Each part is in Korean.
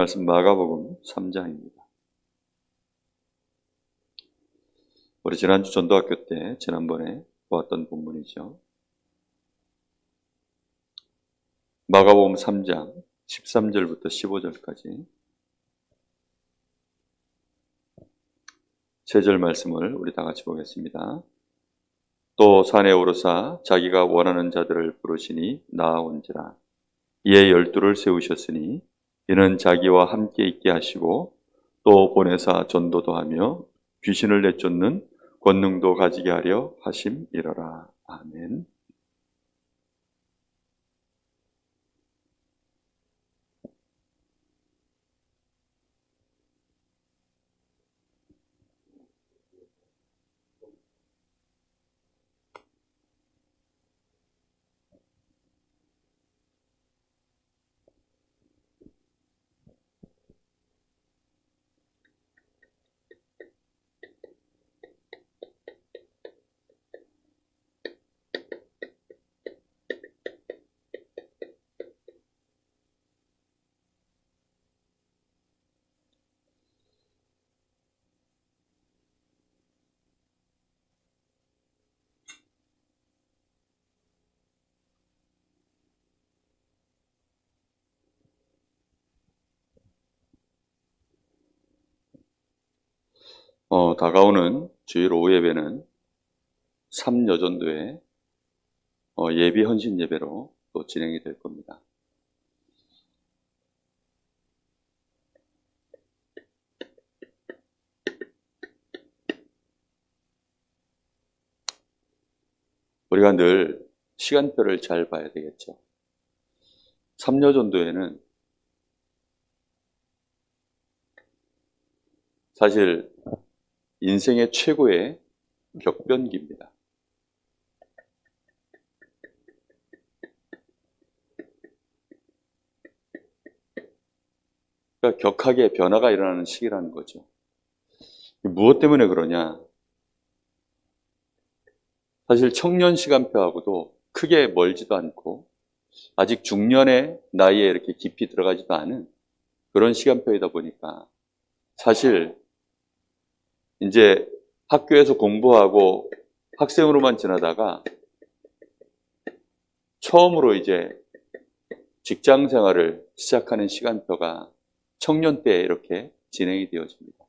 말씀 마가복음 3장입니다. 우리 지난주 전도학교 때 지난번에 보았던 본문이죠. 마가복음 3장 13절부터 15절까지 세 절 말씀을 우리 다 같이 보겠습니다. 또 산에 오르사 자기가 원하는 자들을 부르시니 나아온지라. 이에 12를 세우셨으니 이는 자기와 함께 있게 하시고 또 보내사 전도도 하며 귀신을 내쫓는 권능도 가지게 하려 하심이러라. 아멘. 다가오는 주일 오후 예배는 3여전도의 예비 헌신 예배로 또 진행이 될 겁니다. 우리가 늘 시간표를 잘 봐야 되겠죠. 3여전도에는 사실 인생의 최고의 격변기입니다. 그러니까 격하게 변화가 일어나는 시기라는 거죠. 무엇 때문에 그러냐? 사실 청년 시간표하고도 크게 멀지도 않고 아직 중년의 나이에 이렇게 깊이 들어가지도 않은 그런 시간표이다 보니까 사실 이제 학교에서 공부하고 학생으로만 지나다가 처음으로 이제 직장 생활을 시작하는 시간표가 청년 때에 이렇게 진행이 되어집니다.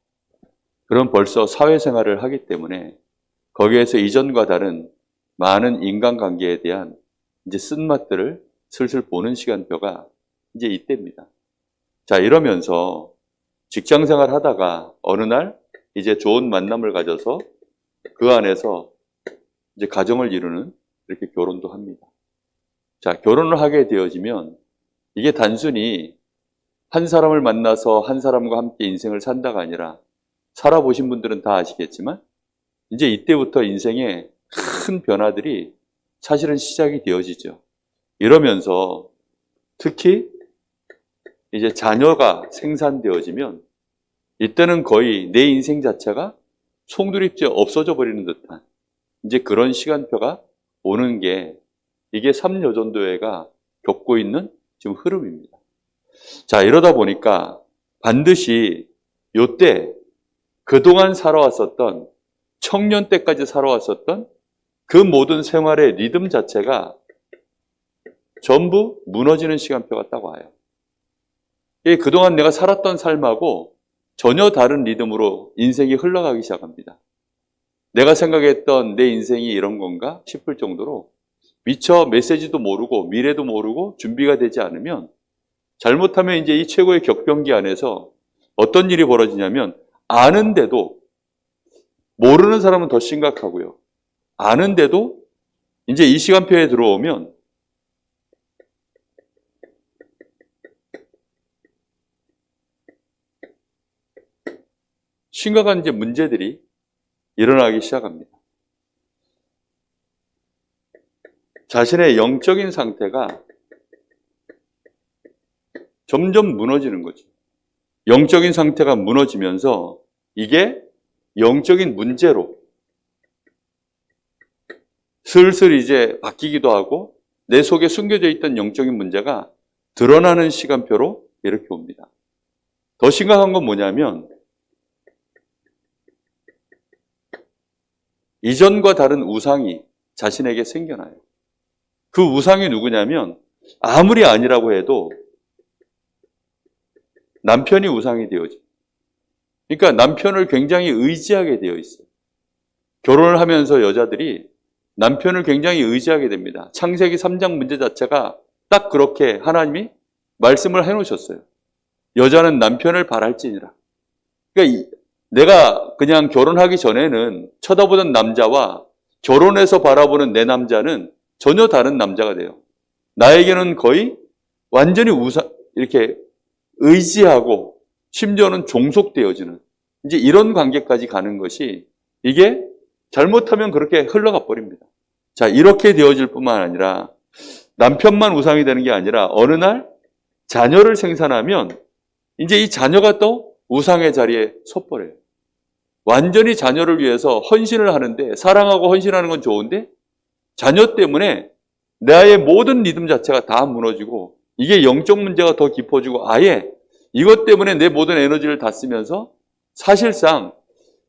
그럼 벌써 사회생활을 하기 때문에 거기에서 이전과 다른 많은 인간관계에 대한 이제 쓴맛들을 슬슬 보는 시간표가 이제 이때입니다. 자, 이러면서 직장 생활 하다가 어느 날 이제 좋은 만남을 가져서 그 안에서 이제 가정을 이루는 이렇게 결혼도 합니다. 자, 결혼을 하게 되어지면 이게 단순히 한 사람을 만나서 한 사람과 함께 인생을 산다가 아니라 살아보신 분들은 다 아시겠지만 이제 이때부터 인생의 큰 변화들이 사실은 시작이 되어지죠. 이러면서 특히 이제 자녀가 생산되어지면 이때는 거의 내 인생 자체가 송두리째 없어져 버리는 듯한 이제 그런 시간표가 오는 게 이게 3여전도회가 겪고 있는 지금 흐름입니다. 자, 이러다 보니까 반드시 요때 그동안 살아왔었던 청년 때까지 살아왔었던 그 모든 생활의 리듬 자체가 전부 무너지는 시간표가 딱 와요. 그동안 내가 살았던 삶하고 전혀 다른 리듬으로 인생이 흘러가기 시작합니다. 내가 생각했던 내 인생이 이런 건가 싶을 정도로 미처 메시지도 모르고 미래도 모르고 준비가 되지 않으면 잘못하면 이제 이 최고의 격변기 안에서 어떤 일이 벌어지냐면 아는데도 모르는 사람은 더 심각하고요. 아는데도 이제 이 시간표에 들어오면 심각한 이제 문제들이 일어나기 시작합니다. 자신의 영적인 상태가 점점 무너지는 거죠. 영적인 상태가 무너지면서 이게 영적인 문제로 슬슬 이제 바뀌기도 하고 내 속에 숨겨져 있던 영적인 문제가 드러나는 시간표로 이렇게 옵니다. 더 심각한 건 뭐냐면 이전과 다른 우상이 자신에게 생겨나요. 그 우상이 누구냐면 아무리 아니라고 해도 남편이 우상이 되어져. 그러니까 남편을 굉장히 의지하게 되어 있어요. 결혼을 하면서 여자들이 남편을 굉장히 의지하게 됩니다. 창세기 3장 문제 자체가 딱 그렇게 하나님이 말씀을 해놓으셨어요. 여자는 남편을 바랄지니라. 그러니까 내가 그냥 결혼하기 전에는 쳐다보던 남자와 결혼해서 바라보는 내 남자는 전혀 다른 남자가 돼요. 나에게는 거의 완전히 이렇게 의지하고 심지어는 종속되어지는 이제 이런 관계까지 가는 것이 이게 잘못하면 그렇게 흘러가 버립니다. 자, 이렇게 되어질 뿐만 아니라 남편만 우상이 되는 게 아니라 어느 날 자녀를 생산하면 이제 이 자녀가 또 우상의 자리에 섰버려요. 완전히 자녀를 위해서 헌신을 하는데 사랑하고 헌신하는 건 좋은데 자녀 때문에 나의 모든 리듬 자체가 다 무너지고 이게 영적 문제가 더 깊어지고 아예 이것 때문에 내 모든 에너지를 다 쓰면서 사실상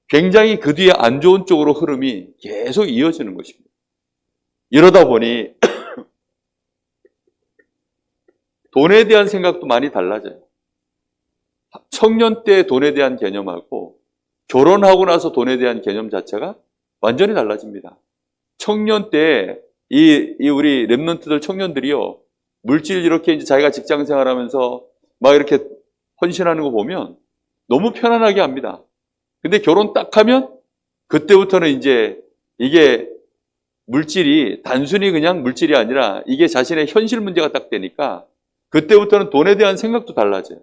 굉장히 그 뒤에 안 좋은 쪽으로 흐름이 계속 이어지는 것입니다. 이러다 보니 돈에 대한 생각도 많이 달라져요. 청년 때 돈에 대한 개념하고 결혼하고 나서 돈에 대한 개념 자체가 완전히 달라집니다. 청년 때 우리 랩런트들 청년들이요, 물질 이렇게 이제 자기가 직장 생활하면서 막 이렇게 헌신하는 거 보면 너무 편안하게 합니다. 근데 결혼 딱 하면 그때부터는 이제 이게 물질이 단순히 그냥 물질이 아니라 이게 자신의 현실 문제가 딱 되니까 그때부터는 돈에 대한 생각도 달라져요.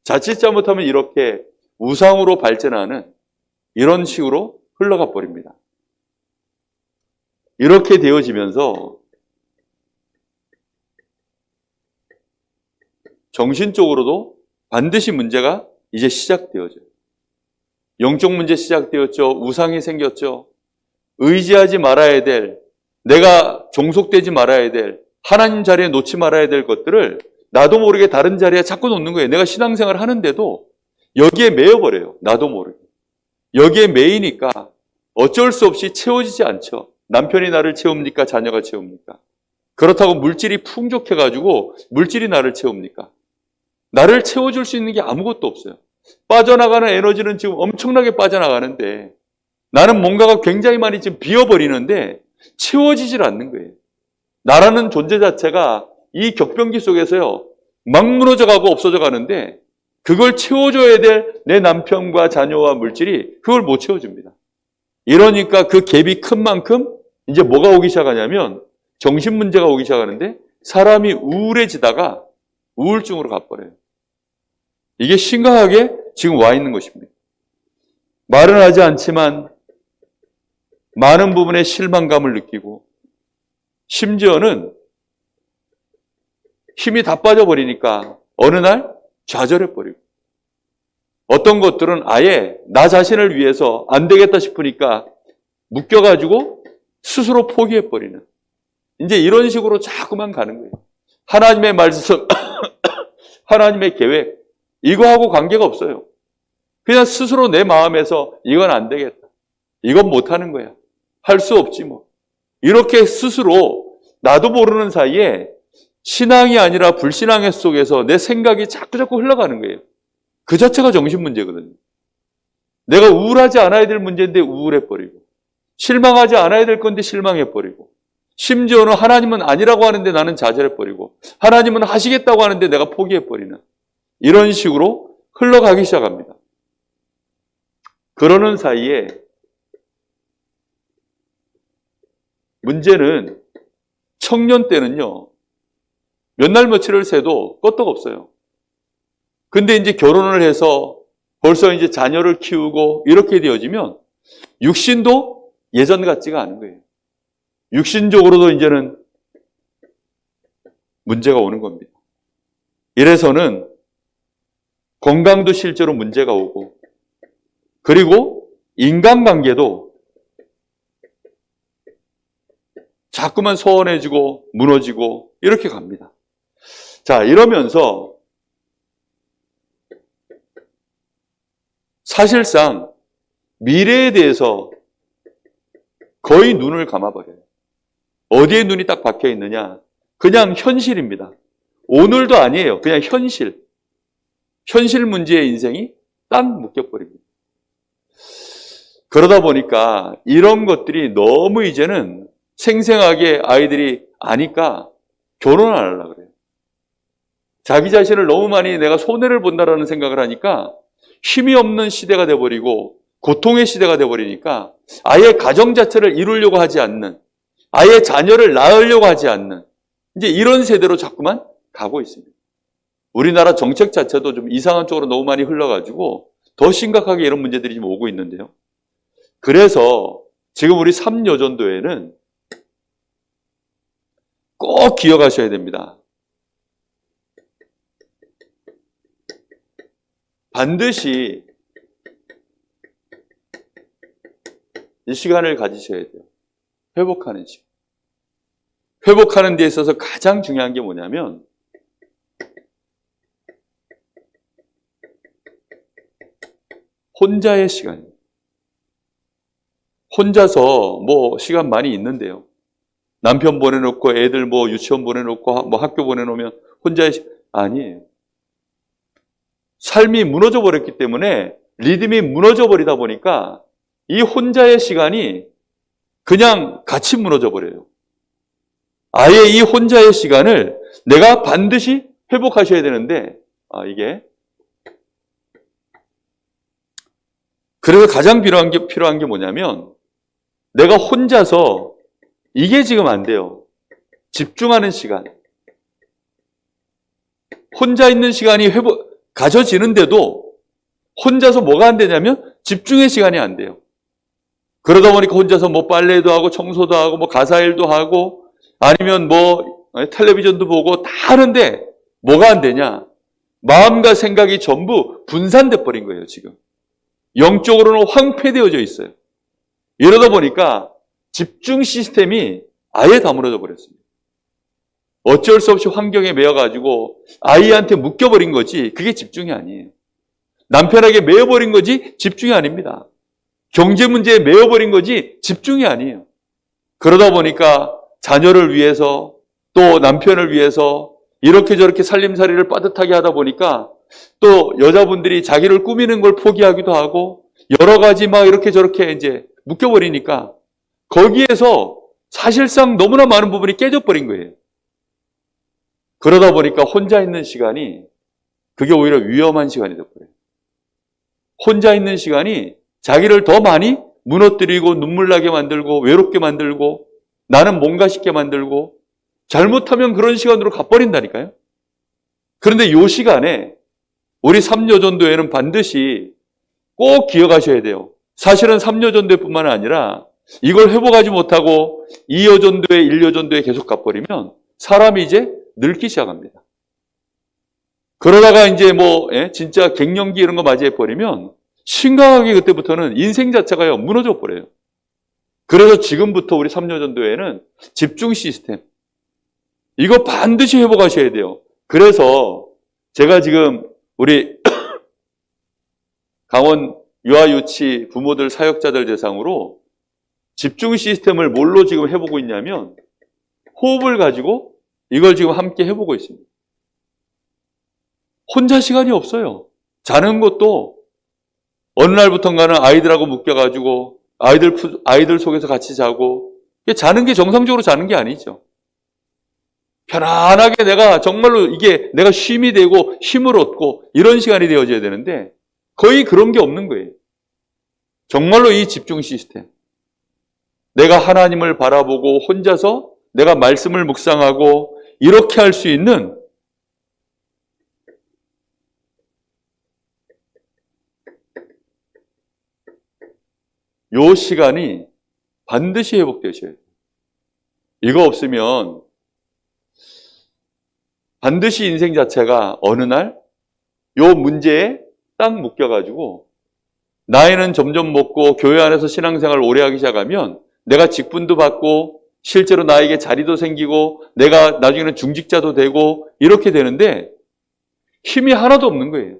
자칫 잘못하면 이렇게 우상으로 발전하는 이런 식으로 흘러가 버립니다. 이렇게 되어지면서 정신적으로도 반드시 문제가 이제 시작되어져요. 영적 문제 시작되었죠. 우상이 생겼죠. 의지하지 말아야 될, 내가 종속되지 말아야 될, 하나님 자리에 놓지 말아야 될 것들을 나도 모르게 다른 자리에 자꾸 놓는 거예요. 내가 신앙생활을 하는데도 여기에 매여버려요. 나도 모르게. 여기에 매이니까 어쩔 수 없이 채워지지 않죠. 남편이 나를 채웁니까? 자녀가 채웁니까? 그렇다고 물질이 풍족해가지고 물질이 나를 채웁니까? 나를 채워줄 수 있는 게 아무것도 없어요. 빠져나가는 에너지는 지금 엄청나게 빠져나가는데 나는 뭔가가 굉장히 많이 지금 비어버리는데 채워지질 않는 거예요. 나라는 존재 자체가 이 격변기 속에서요, 막 무너져가고 없어져 가는데 그걸 채워줘야 될 내 남편과 자녀와 물질이 그걸 못 채워줍니다. 이러니까 그 갭이 큰 만큼 이제 뭐가 오기 시작하냐면 정신 문제가 오기 시작하는데 사람이 우울해지다가 우울증으로 가버려요. 이게 심각하게 지금 와 있는 것입니다. 말은 하지 않지만 많은 부분에 실망감을 느끼고 심지어는 힘이 다 빠져버리니까 어느 날 좌절해버리고 어떤 것들은 아예 나 자신을 위해서 안 되겠다 싶으니까 묶여가지고 스스로 포기해버리는 이제 이런 식으로 자꾸만 가는 거예요. 하나님의 말씀, 하나님의 계획 이거하고 관계가 없어요. 그냥 스스로 내 마음에서 이건 안 되겠다. 이건 못하는 거야. 할 수 없지 뭐. 이렇게 스스로 나도 모르는 사이에 신앙이 아니라 불신앙의 속에서 내 생각이 자꾸 흘러가는 거예요. 그 자체가 정신 문제거든요. 내가 우울하지 않아야 될 문제인데 우울해버리고 실망하지 않아야 될 건데 실망해버리고 심지어는 하나님은 아니라고 하는데 나는 좌절해버리고 하나님은 하시겠다고 하는데 내가 포기해버리는 이런 식으로 흘러가기 시작합니다. 그러는 사이에 문제는 청년 때는요, 몇 날 며칠을 새도 끄떡없어요. 근데 이제 결혼을 해서 벌써 이제 자녀를 키우고 이렇게 되어지면 육신도 예전 같지가 않은 거예요. 육신적으로도 이제는 문제가 오는 겁니다. 이래서는 건강도 실제로 문제가 오고 그리고 인간관계도 자꾸만 소원해지고 무너지고 이렇게 갑니다. 자, 이러면서 사실상 미래에 대해서 거의 눈을 감아버려요. 어디에 눈이 딱 박혀 있느냐? 그냥 현실입니다. 오늘도 아니에요. 그냥 현실. 현실 문제의 인생이 딱 묶여버립니다. 그러다 보니까 이런 것들이 너무 이제는 생생하게 아이들이 아니까 결혼을 안 하려고 그래요. 자기 자신을 너무 많이 내가 손해를 본다라는 생각을 하니까 힘이 없는 시대가 돼버리고 고통의 시대가 돼버리니까 아예 가정 자체를 이루려고 하지 않는, 아예 자녀를 낳으려고 하지 않는 이제 이런 세대로 자꾸만 가고 있습니다. 우리나라 정책 자체도 좀 이상한 쪽으로 너무 많이 흘러가지고 더 심각하게 이런 문제들이 좀 오고 있는데요. 그래서 지금 우리 3여전도에는 꼭 기억하셔야 됩니다. 반드시 이 시간을 가지셔야 돼요. 회복하는 시간. 회복하는 데 있어서 가장 중요한 게 뭐냐면 혼자의 시간입니다. 혼자서 뭐 시간 많이 있는데요. 남편 보내놓고 애들 뭐 유치원 보내놓고 뭐 학교 보내놓으면 혼자의 시간 아니에요. 삶이 무너져 버렸기 때문에 리듬이 무너져 버리다 보니까 이 혼자의 시간이 그냥 같이 무너져 버려요. 아예 이 혼자의 시간을 내가 반드시 회복하셔야 되는데 이게 그래서 가장 필요한 게 뭐냐면 내가 혼자서 이게 지금 안 돼요. 집중하는 시간. 혼자 있는 시간이 가져지는데도 혼자서 뭐가 안 되냐면 집중의 시간이 안 돼요. 그러다 보니까 혼자서 뭐 빨래도 하고 청소도 하고 뭐 가사일도 하고 아니면 뭐 텔레비전도 보고 다 하는데 뭐가 안 되냐? 마음과 생각이 전부 분산돼 버린 거예요, 지금. 영적으로는 황폐되어져 있어요. 이러다 보니까 집중 시스템이 아예 다 무너져 버렸습니다. 어쩔 수 없이 환경에 매여가지고 아이한테 묶여버린 거지 그게 집중이 아니에요. 남편에게 매여버린 거지 집중이 아닙니다. 경제 문제에 매여버린 거지 집중이 아니에요. 그러다 보니까 자녀를 위해서 또 남편을 위해서 이렇게 저렇게 살림살이를 빠듯하게 하다 보니까 또 여자분들이 자기를 꾸미는 걸 포기하기도 하고 여러 가지 막 이렇게 저렇게 이제 묶여버리니까 거기에서 사실상 너무나 많은 부분이 깨져버린 거예요. 그러다 보니까 혼자 있는 시간이 그게 오히려 위험한 시간이 되어버려요. 혼자 있는 시간이 자기를 더 많이 무너뜨리고 눈물 나게 만들고 외롭게 만들고 나는 뭔가 싶게 만들고 잘못하면 그런 시간으로 가버린다니까요. 그런데 이 시간에 우리 3여전도에는 반드시 꼭 기억하셔야 돼요. 사실은 3여전도뿐만 아니라 이걸 회복하지 못하고 2여전도에 1여전도에 계속 가버리면 사람이 이제 늙기 시작합니다. 그러다가 이제 뭐 진짜 갱년기 이런 거 맞이해 버리면 심각하게 그때부터는 인생 자체가요 무너져 버려요. 그래서 지금부터 우리 3여전도에는 집중 시스템 이거 반드시 회복하셔야 돼요. 그래서 제가 지금 우리 강원 유아유치 부모들 사역자들 대상으로 집중 시스템을 뭘로 지금 해보고 있냐면 호흡을 가지고 이걸 지금 함께 해보고 있습니다. 혼자 시간이 없어요. 자는 것도 어느 날부턴가는 아이들하고 묶여가지고 아이들 속에서 같이 자고 자는 게 정상적으로 자는 게 아니죠. 편안하게 내가 정말로 이게 내가 쉼이 되고 힘을 얻고 이런 시간이 되어져야 되는데 거의 그런 게 없는 거예요. 정말로 이 집중 시스템. 내가 하나님을 바라보고 혼자서 내가 말씀을 묵상하고 이렇게 할 수 있는 요 시간이 반드시 회복되셔야 돼요. 이거 없으면 반드시 인생 자체가 어느 날 요 문제에 딱 묶여가지고 나이는 점점 먹고 교회 안에서 신앙생활을 오래 하기 시작하면 내가 직분도 받고 실제로 나에게 자리도 생기고 내가 나중에는 중직자도 되고 이렇게 되는데 힘이 하나도 없는 거예요.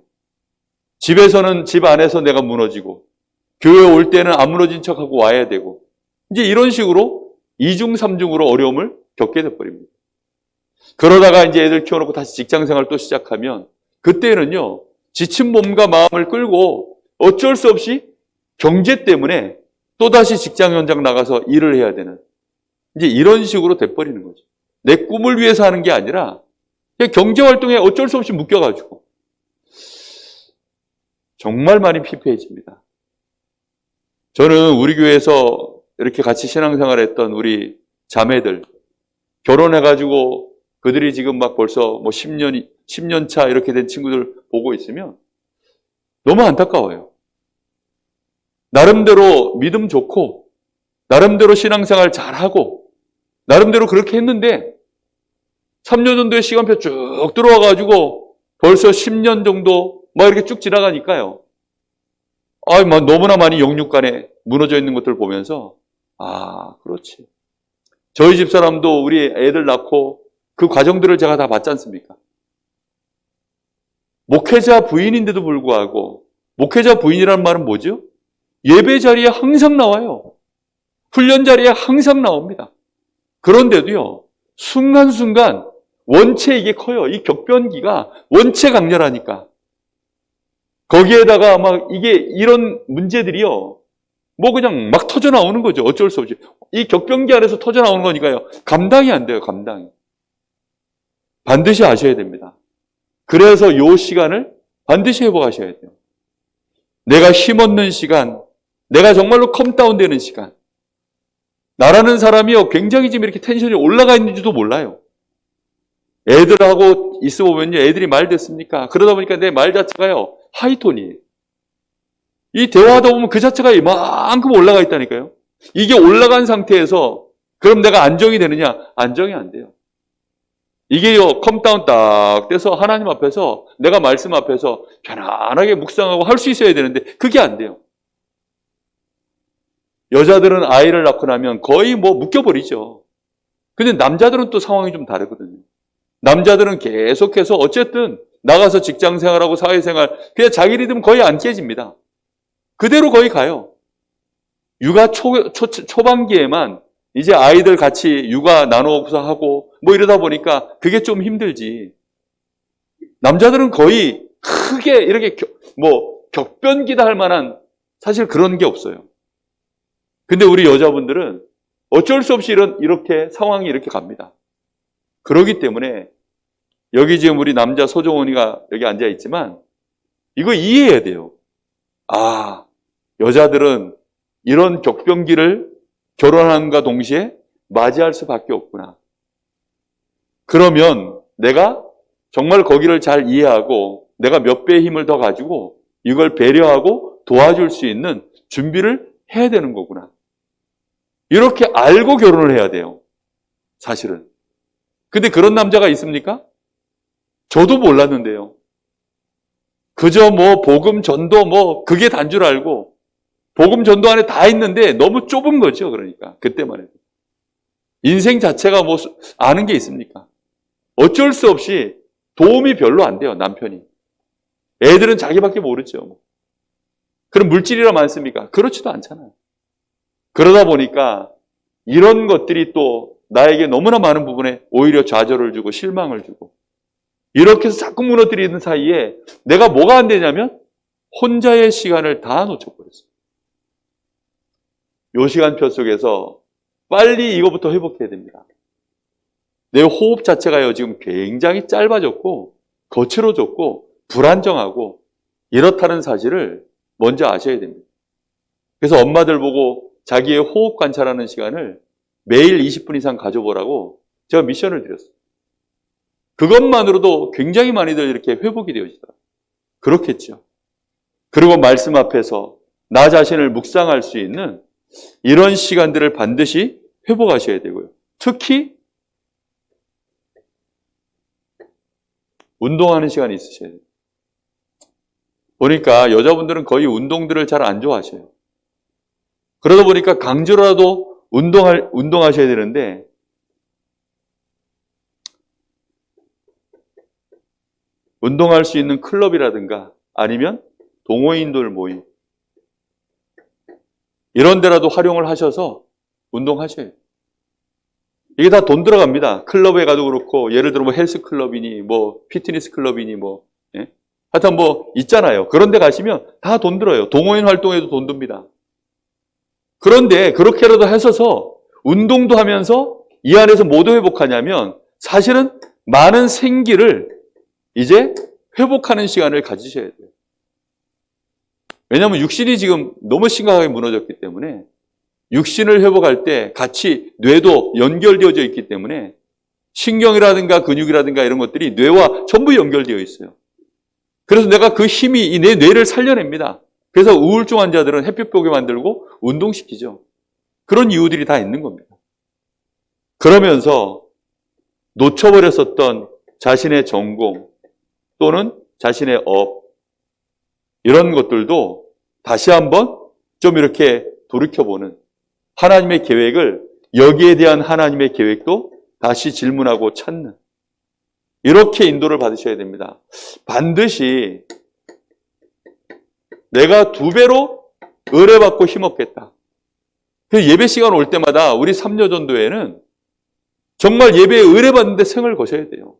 집에서는 집 안에서 내가 무너지고 교회 올 때는 안 무너진 척하고 와야 되고 이제 이런 식으로 이중삼중으로 어려움을 겪게 돼버립니다. 그러다가 이제 애들 키워놓고 다시 직장생활 또 시작하면 그때는요 지친 몸과 마음을 끌고 어쩔 수 없이 경제 때문에 또다시 직장 현장 나가서 일을 해야 되는 이제 이런 식으로 돼버리는 거죠. 내 꿈을 위해서 하는 게 아니라 그냥 경제활동에 어쩔 수 없이 묶여가지고 정말 많이 피폐해집니다. 저는 우리 교회에서 이렇게 같이 신앙생활했던 우리 자매들 결혼해가지고 그들이 지금 막 벌써 뭐 10년 차 이렇게 된 친구들 보고 있으면 너무 안타까워요. 나름대로 믿음 좋고 나름대로 신앙생활 잘하고 나름대로 그렇게 했는데 3년 정도의 시간표 쭉 들어와가지고 벌써 10년 정도 막 이렇게 쭉 지나가니까요. 막 너무나 많이 영육간에 무너져 있는 것들을 보면서 그렇지. 저희 집사람도 우리 애들 낳고 그 과정들을 제가 다 봤지 않습니까? 목회자 부인인데도 불구하고 목회자 부인이라는 말은 뭐죠? 예배 자리에 항상 나와요. 훈련 자리에 항상 나옵니다. 그런데도요. 순간순간 원체 이게 커요. 이 격변기가 원체 강렬하니까. 거기에다가 막 이게 이런 문제들이요. 뭐 그냥 막 터져 나오는 거죠. 어쩔 수 없이. 이 격변기 안에서 터져 나오는 거니까요. 감당이 안 돼요. 감당이. 반드시 아셔야 됩니다. 그래서 이 시간을 반드시 회복하셔야 돼요. 내가 힘없는 시간, 내가 정말로 컴다운 되는 시간. 나라는 사람이요. 굉장히 지금 이렇게 텐션이 올라가 있는지도 몰라요. 애들하고 있어 보면요. 애들이 말 됐습니까? 그러다 보니까 내 말 자체가요. 하이톤이에요. 이 대화하다 보면 그 자체가 이만큼 올라가 있다니까요. 이게 올라간 상태에서 그럼 내가 안정이 되느냐? 안정이 안 돼요. 이게요. 컴다운 딱 돼서 하나님 앞에서 내가 말씀 앞에서 편안하게 묵상하고 할 수 있어야 되는데 그게 안 돼요. 여자들은 아이를 낳고 나면 거의 뭐 묶여버리죠. 근데 남자들은 또 상황이 좀 다르거든요. 남자들은 계속해서 어쨌든 나가서 직장 생활하고 사회생활 그냥 자기 리듬 거의 안 깨집니다. 그대로 거의 가요. 육아 초반기에만 이제 아이들 같이 육아 나눠서 하고 뭐 이러다 보니까 그게 좀 힘들지. 남자들은 거의 크게 이렇게 격변기다 할 만한 사실 그런 게 없어요. 근데 우리 여자분들은 어쩔 수 없이 이렇게 상황이 이렇게 갑니다. 그렇기 때문에 여기 지금 우리 남자 소정원이가 여기 앉아 있지만 이거 이해해야 돼요. 여자들은 이런 격변기를 결혼함과 동시에 맞이할 수밖에 없구나. 그러면 내가 정말 거기를 잘 이해하고 내가 몇 배의 힘을 더 가지고 이걸 배려하고 도와줄 수 있는 준비를 해야 되는 거구나. 이렇게 알고 결혼을 해야 돼요. 사실은. 근데 그런 남자가 있습니까? 저도 몰랐는데요. 그저 복음 전도 그게 단 줄 알고 복음 전도 안에 다 있는데 너무 좁은 거죠. 그러니까 그때만 해도. 인생 자체가 아는 게 있습니까? 어쩔 수 없이 도움이 별로 안 돼요. 남편이. 애들은 자기밖에 모르죠. 그럼 물질이라 많습니까? 그렇지도 않잖아요. 그러다 보니까 이런 것들이 또 나에게 너무나 많은 부분에 오히려 좌절을 주고 실망을 주고 이렇게 해서 자꾸 무너뜨리는 사이에 내가 뭐가 안 되냐면 혼자의 시간을 다 놓쳐버렸어요. 이 시간표 속에서 빨리 이거부터 회복해야 됩니다. 내 호흡 자체가요 지금 굉장히 짧아졌고 거칠어졌고 불안정하고 이렇다는 사실을 먼저 아셔야 됩니다. 그래서 엄마들 보고 자기의 호흡 관찰하는 시간을 매일 20분 이상 가져보라고 제가 미션을 드렸어요. 그것만으로도 굉장히 많이들 이렇게 회복이 되어지더라고요. 그렇겠죠. 그리고 말씀 앞에서 나 자신을 묵상할 수 있는 이런 시간들을 반드시 회복하셔야 되고요. 특히 운동하는 시간이 있으셔야 돼요. 보니까 여자분들은 거의 운동들을 잘 안 좋아하셔요. 그러다 보니까 강제로라도 운동하셔야 되는데 운동할 수 있는 클럽이라든가 아니면 동호인들 모임 이런 데라도 활용을 하셔서 운동하셔야 돼요. 이게 다 돈 들어갑니다. 클럽에 가도 그렇고 예를 들어 뭐 헬스 클럽이니 뭐 피트니스 클럽이니 뭐 예? 하여튼 뭐 있잖아요. 그런 데 가시면 다 돈 들어요. 동호인 활동에도 돈 듭니다. 그런데 그렇게라도 하셔서 운동도 하면서 이 안에서 뭐도 회복하냐면 사실은 많은 생기를 이제 회복하는 시간을 가지셔야 돼요. 왜냐하면 육신이 지금 너무 심각하게 무너졌기 때문에 육신을 회복할 때 같이 뇌도 연결되어져 있기 때문에 신경이라든가 근육이라든가 이런 것들이 뇌와 전부 연결되어 있어요. 그래서 내가 그 힘이 이 내 뇌를 살려냅니다. 그래서 우울증 환자들은 햇빛 보게 만들고 운동시키죠. 그런 이유들이 다 있는 겁니다. 그러면서 놓쳐버렸었던 자신의 전공 또는 자신의 업 이런 것들도 다시 한번 좀 이렇게 돌이켜보는 하나님의 계획을 여기에 대한 하나님의 계획도 다시 질문하고 찾는 이렇게 인도를 받으셔야 됩니다. 반드시 내가 2배로 의뢰받고 힘없겠다. 그래서 예배 시간 올 때마다 우리 삼려전도회는 정말 예배에 의뢰받는데 생을 거셔야 돼요.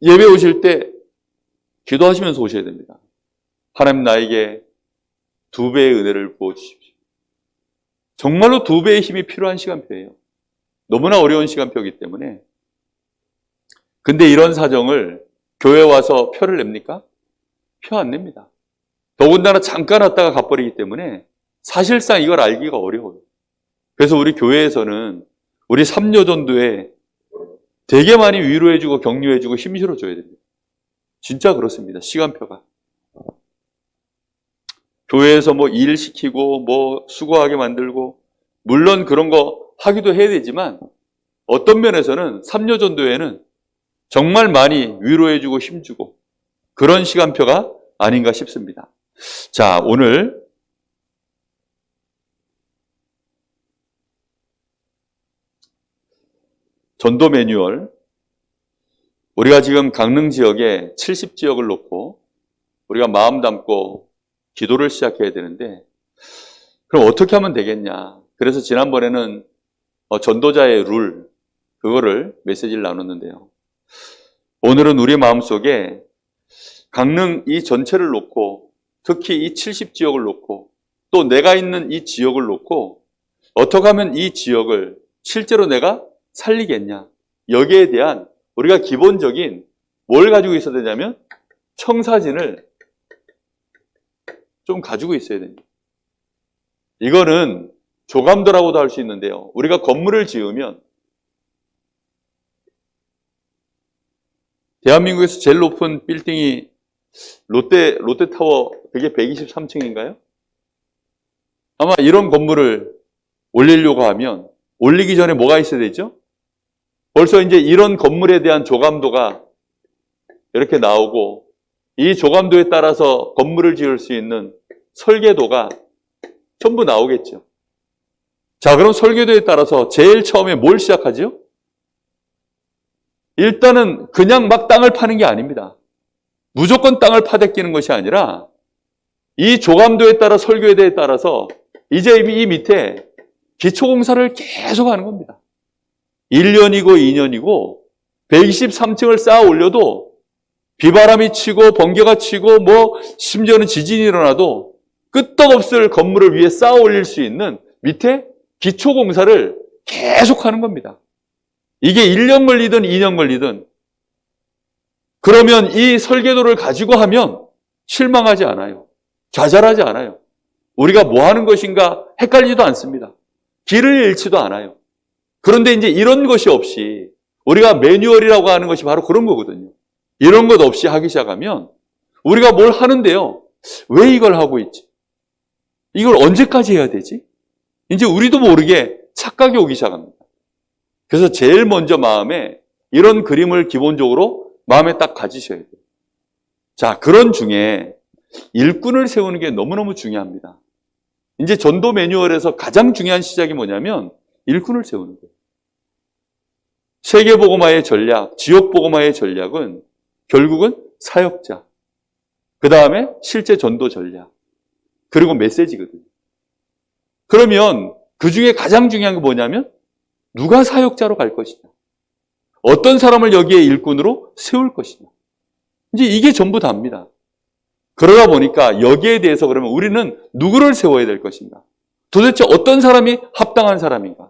예배 오실 때 기도하시면서 오셔야 됩니다. 하나님 나에게 2배의 은혜를 부어주십시오. 정말로 2배의 힘이 필요한 시간표예요. 너무나 어려운 시간표이기 때문에. 근데 이런 사정을 교회 와서 표를 냅니까? 표 안 냅니다. 더군다나 잠깐 왔다가 가버리기 때문에 사실상 이걸 알기가 어려워요. 그래서 우리 교회에서는 우리 삼려전도에 되게 많이 위로해주고 격려해주고 힘 실어줘야 됩니다. 진짜 그렇습니다. 시간표가. 교회에서 뭐 일 시키고 뭐 수고하게 만들고 물론 그런 거 하기도 해야 되지만 어떤 면에서는 삼려전도회는 정말 많이 위로해주고 힘주고 그런 시간표가 아닌가 싶습니다. 자, 오늘 전도 매뉴얼 우리가 지금 강릉 지역에 70지역을 놓고 우리가 마음 담고 기도를 시작해야 되는데 그럼 어떻게 하면 되겠냐. 그래서 지난번에는 전도자의 룰 그거를 메시지를 나눴는데요. 오늘은 우리 마음속에 강릉 이 전체를 놓고 특히 이 70지역을 놓고 또 내가 있는 이 지역을 놓고 어떻게 하면 이 지역을 실제로 내가 살리겠냐. 여기에 대한 우리가 기본적인 뭘 가지고 있어야 되냐면 청사진을 좀 가지고 있어야 됩니다. 이거는 조감도라고도 할 수 있는데요. 우리가 건물을 지으면 대한민국에서 제일 높은 빌딩이 롯데타워 그게 123층인가요? 아마 이런 건물을 올리려고 하면 올리기 전에 뭐가 있어야 되죠? 벌써 이제 이런 건물에 대한 조감도가 이렇게 나오고 이 조감도에 따라서 건물을 지을 수 있는 설계도가 전부 나오겠죠. 자, 그럼 설계도에 따라서 제일 처음에 뭘 시작하죠? 일단은 그냥 막 땅을 파는 게 아닙니다. 무조건 땅을 파대끼는 것이 아니라 이 조감도에 따라 설계도에 따라서 이제 이 밑에 기초공사를 계속 하는 겁니다. 1년이고 2년이고 123층을 쌓아 올려도 비바람이 치고 번개가 치고 뭐 심지어는 지진이 일어나도 끄떡없을 건물을 위에 쌓아 올릴 수 있는 밑에 기초공사를 계속 하는 겁니다. 이게 1년 걸리든 2년 걸리든 그러면 이 설계도를 가지고 하면 실망하지 않아요. 좌절하지 않아요. 우리가 뭐 하는 것인가 헷갈리지도 않습니다. 길을 잃지도 않아요. 그런데 이제 이런 것이 없이 우리가 매뉴얼이라고 하는 것이 바로 그런 거거든요. 이런 것 없이 하기 시작하면 우리가 뭘 하는데요. 왜 이걸 하고 있지? 이걸 언제까지 해야 되지? 이제 우리도 모르게 착각이 오기 시작합니다. 그래서 제일 먼저 마음에 이런 그림을 기본적으로 마음에 딱 가지셔야 돼요. 자, 그런 중에 일꾼을 세우는 게 너무너무 중요합니다. 이제 전도 매뉴얼에서 가장 중요한 시작이 뭐냐면 일꾼을 세우는 거예요. 세계복음화의 전략, 지역복음화의 전략은 결국은 사역자. 그 다음에 실제 전도 전략, 그리고 메시지거든요. 그러면 그 중에 가장 중요한 게 뭐냐면 누가 사역자로 갈 것이냐, 어떤 사람을 여기에 일꾼으로 세울 것이냐, 이제 이게 전부 다입니다. 그러다 보니까 여기에 대해서 그러면 우리는 누구를 세워야 될 것인가, 도대체 어떤 사람이 합당한 사람인가,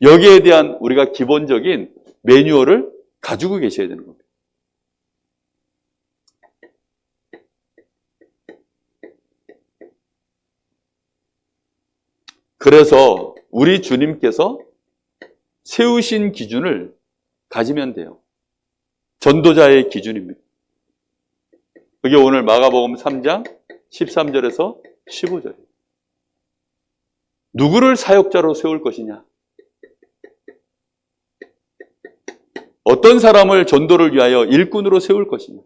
여기에 대한 우리가 기본적인 매뉴얼을 가지고 계셔야 되는 겁니다. 그래서 우리 주님께서 세우신 기준을 가지면 돼요. 전도자의 기준입니다. 그게 오늘 마가복음 3장 13절에서 15절이에요. 누구를 사역자로 세울 것이냐, 어떤 사람을 전도를 위하여 일꾼으로 세울 것이냐.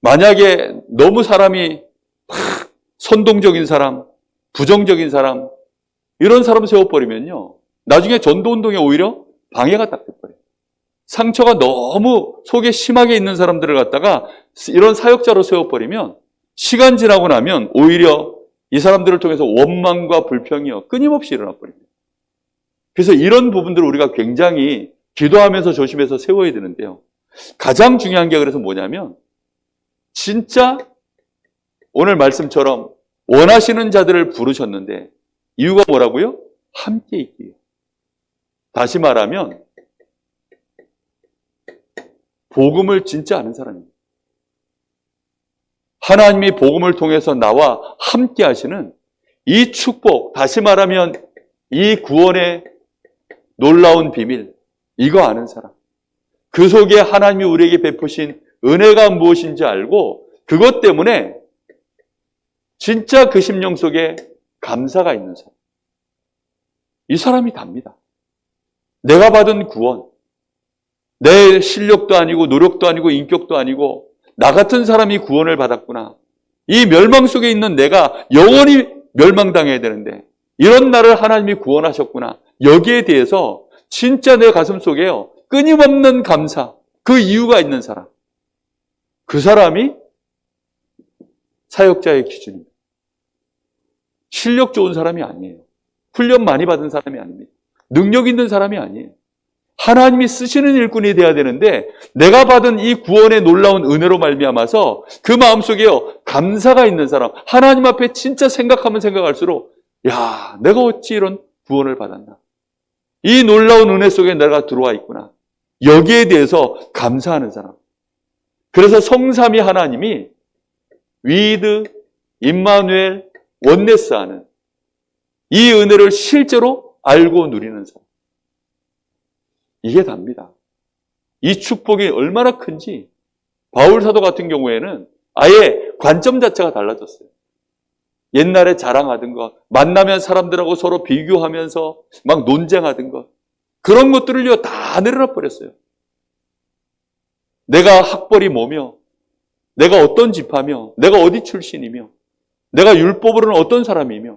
만약에 너무 사람이 선동적인 사람, 부정적인 사람, 이런 사람 세워버리면요, 나중에 전도운동에 오히려 방해가 딱 돼버려요. 상처가 너무 속에 심하게 있는 사람들을 갖다가 이런 사역자로 세워버리면 시간 지나고 나면 오히려 이 사람들을 통해서 원망과 불평이요 끊임없이 일어나 버립니다. 그래서 이런 부분들을 우리가 굉장히 기도하면서 조심해서 세워야 되는데요, 가장 중요한 게 그래서 뭐냐면 진짜 오늘 말씀처럼 원하시는 자들을 부르셨는데 이유가 뭐라고요? 함께 있기요. 다시 말하면 복음을 진짜 아는 사람입니다. 하나님이 복음을 통해서 나와 함께 하시는 이 축복, 다시 말하면 이 구원의 놀라운 비밀, 이거 아는 사람, 그 속에 하나님이 우리에게 베푸신 은혜가 무엇인지 알고 그것 때문에 진짜 그 심령 속에 감사가 있는 사람, 이 사람이 답니다. 내가 받은 구원, 내 실력도 아니고 노력도 아니고 인격도 아니고 나 같은 사람이 구원을 받았구나, 이 멸망 속에 있는 내가 영원히 멸망당해야 되는데 이런 나를 하나님이 구원하셨구나, 여기에 대해서 진짜 내 가슴 속에요 끊임없는 감사, 그 이유가 있는 사람, 그 사람이 사역자의 기준입니다. 실력 좋은 사람이 아니에요. 훈련 많이 받은 사람이 아닙니다. 능력 있는 사람이 아니에요. 하나님이 쓰시는 일꾼이 돼야 되는데 내가 받은 이 구원의 놀라운 은혜로 말미암아서 그 마음속에요 감사가 있는 사람, 하나님 앞에 진짜 생각하면 생각할수록 야, 내가 어찌 이런 구원을 받았나, 이 놀라운 은혜 속에 내가 들어와 있구나, 여기에 대해서 감사하는 사람. 그래서 성삼위 하나님이 위드, 임마누엘, 원네스 하는 이 은혜를 실제로 알고 누리는 사람, 이게 답니다. 이 축복이 얼마나 큰지 바울 사도 같은 경우에는 아예 관점 자체가 달라졌어요. 옛날에 자랑하던 것, 만나면 사람들하고 서로 비교하면서 막 논쟁하던 것, 그런 것들을요 다 내려놔 버렸어요. 내가 학벌이 뭐며, 내가 어떤 집하며, 내가 어디 출신이며, 내가 율법으로는 어떤 사람이며,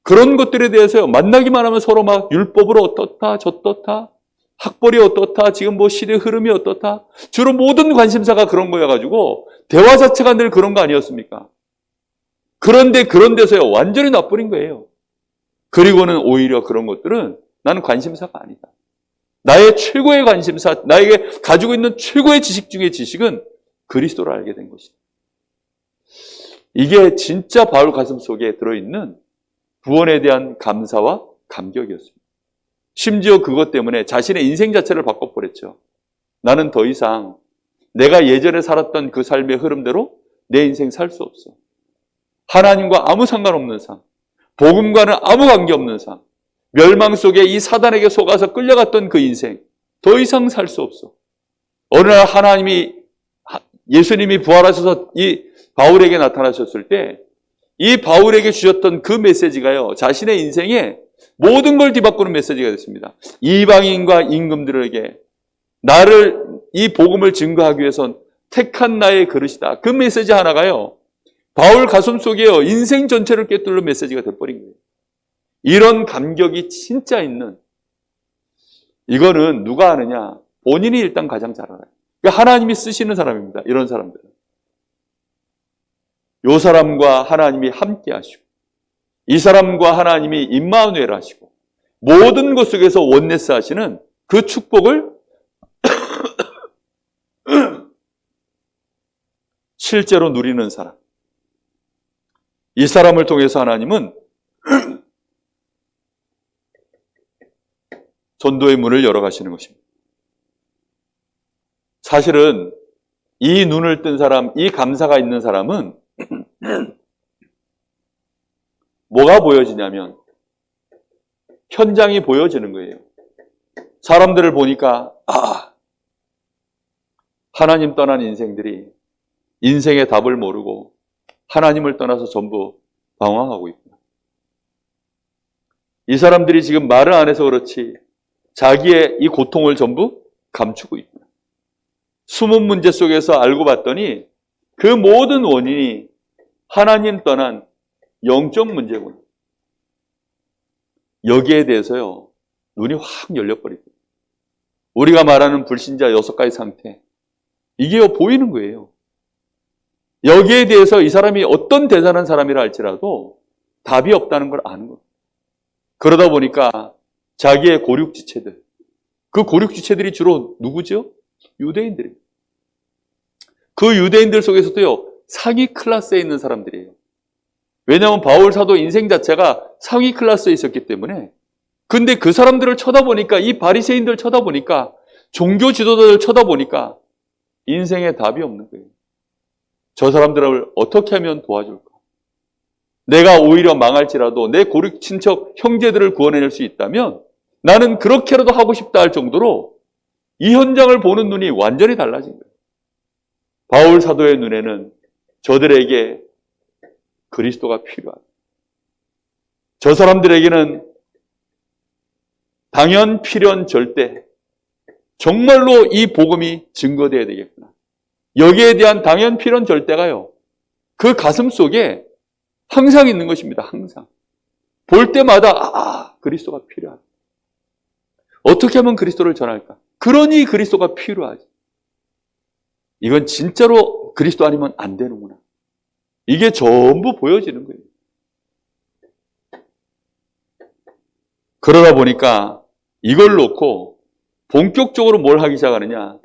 그런 것들에 대해서요 만나기만 하면 서로 막 율법으로 어떻다 저떻다, 학벌이 어떻다, 지금 뭐 시대 흐름이 어떻다, 주로 모든 관심사가 그런 거여가지고 대화 자체가 늘 그런 거 아니었습니까? 그런데 그런 데서요 완전히 나버린 거예요. 그리고는 오히려 그런 것들은 나는 관심사가 아니다. 나의 최고의 관심사, 나에게 가지고 있는 최고의 지식 중의 지식은 그리스도를 알게 된 것이다. 이게 진짜 바울 가슴 속에 들어있는 구원에 대한 감사와 감격이었습니다. 심지어 그것 때문에 자신의 인생 자체를 바꿔버렸죠. 나는 더 이상 내가 예전에 살았던 그 삶의 흐름대로 내 인생 살 수 없어. 하나님과 아무 상관없는 삶, 복음과는 아무 관계없는 삶, 멸망 속에 이 사단에게 속아서 끌려갔던 그 인생, 더 이상 살 수 없어. 어느 날 예수님이 부활하셔서 이 바울에게 나타나셨을 때 이 바울에게 주셨던 그 메시지가요 자신의 인생에 모든 걸 뒤바꾸는 메시지가 됐습니다. 이방인과 임금들에게 나를, 이 복음을 증거하기 위해선 택한 나의 그릇이다. 그 메시지 하나가요 바울 가슴 속에요 인생 전체를 꿰뚫는 메시지가 돼버린 거예요. 이런 감격이 진짜 있는, 이거는 누가 아느냐, 본인이 일단 가장 잘 알아요. 그러니까 하나님이 쓰시는 사람입니다. 이런 사람들은. 그래서 여러분, 우리가 이 복음을 전하는 것, 이 복음을 증거하는 것, 그리고 이 복음을 전하는 것, 이게 진짜 이 사람과 하나님이 함께 하시고 이 사람과 하나님이 임마누엘 하시고 모든 것 속에서 원네스 하시는 그 축복을 실제로 누리는 사람. 이 사람을 통해서 하나님은 전도의 문을 열어가시는 것입니다. 사실은 이 눈을 뜬 사람, 이 감사가 있는 사람은 뭐가 보여지냐면 현장이 보여지는 거예요. 사람들을 보니까 하나님 떠난 인생들이 인생의 답을 모르고 하나님을 떠나서 전부 방황하고 있구나. 이 사람들이 지금 말을 안 해서 그렇지 자기의 이 고통을 전부 감추고 있구나. 숨은 문제 속에서 알고 봤더니 그 모든 원인이 하나님 떠난 영적 문제구나. 여기에 대해서요, 눈이 확 열려버리고 우리가 말하는 불신자 6가지 상태, 이게 보이는 거예요. 여기에 대해서 이 사람이 어떤 대단한 사람이라 할지라도 답이 없다는 걸 아는 거예요. 그러다 보니까 자기의 고륙지체들, 그 고륙지체들이 주로 누구죠? 유대인들이에요. 그 유대인들 속에서도요, 상위 클래스에 있는 사람들이에요. 왜냐하면 바울 사도 인생 자체가 상위 클래스에 있었기 때문에. 근데 그 사람들을 쳐다보니까, 이 바리새인들 쳐다보니까, 종교 지도자들 쳐다보니까 인생에 답이 없는 거예요. 저 사람들을 어떻게 하면 도와줄까? 내가 오히려 망할지라도 내 고륙 친척 형제들을 구원해낼 수 있다면 나는 그렇게라도 하고 싶다 할 정도로 이 현장을 보는 눈이 완전히 달라진 거예요. 바울 사도의 눈에는 저들에게 그리스도가 필요하다. 저 사람들에게는 당연, 필연, 절대 정말로 이 복음이 증거되어야 되겠구나. 여기에 대한 당연, 필연, 절대가요, 그 가슴 속에 항상 있는 것입니다. 항상. 볼 때마다 그리스도가 필요하다. 어떻게 하면 그리스도를 전할까? 그러니 그리스도가 필요하지. 이건 진짜로 그리스도 아니면 안 되는구나. 이게 전부 보여지는 거예요. 그러다 보니까 이걸 놓고 본격적으로 뭘 하기 시작하느냐?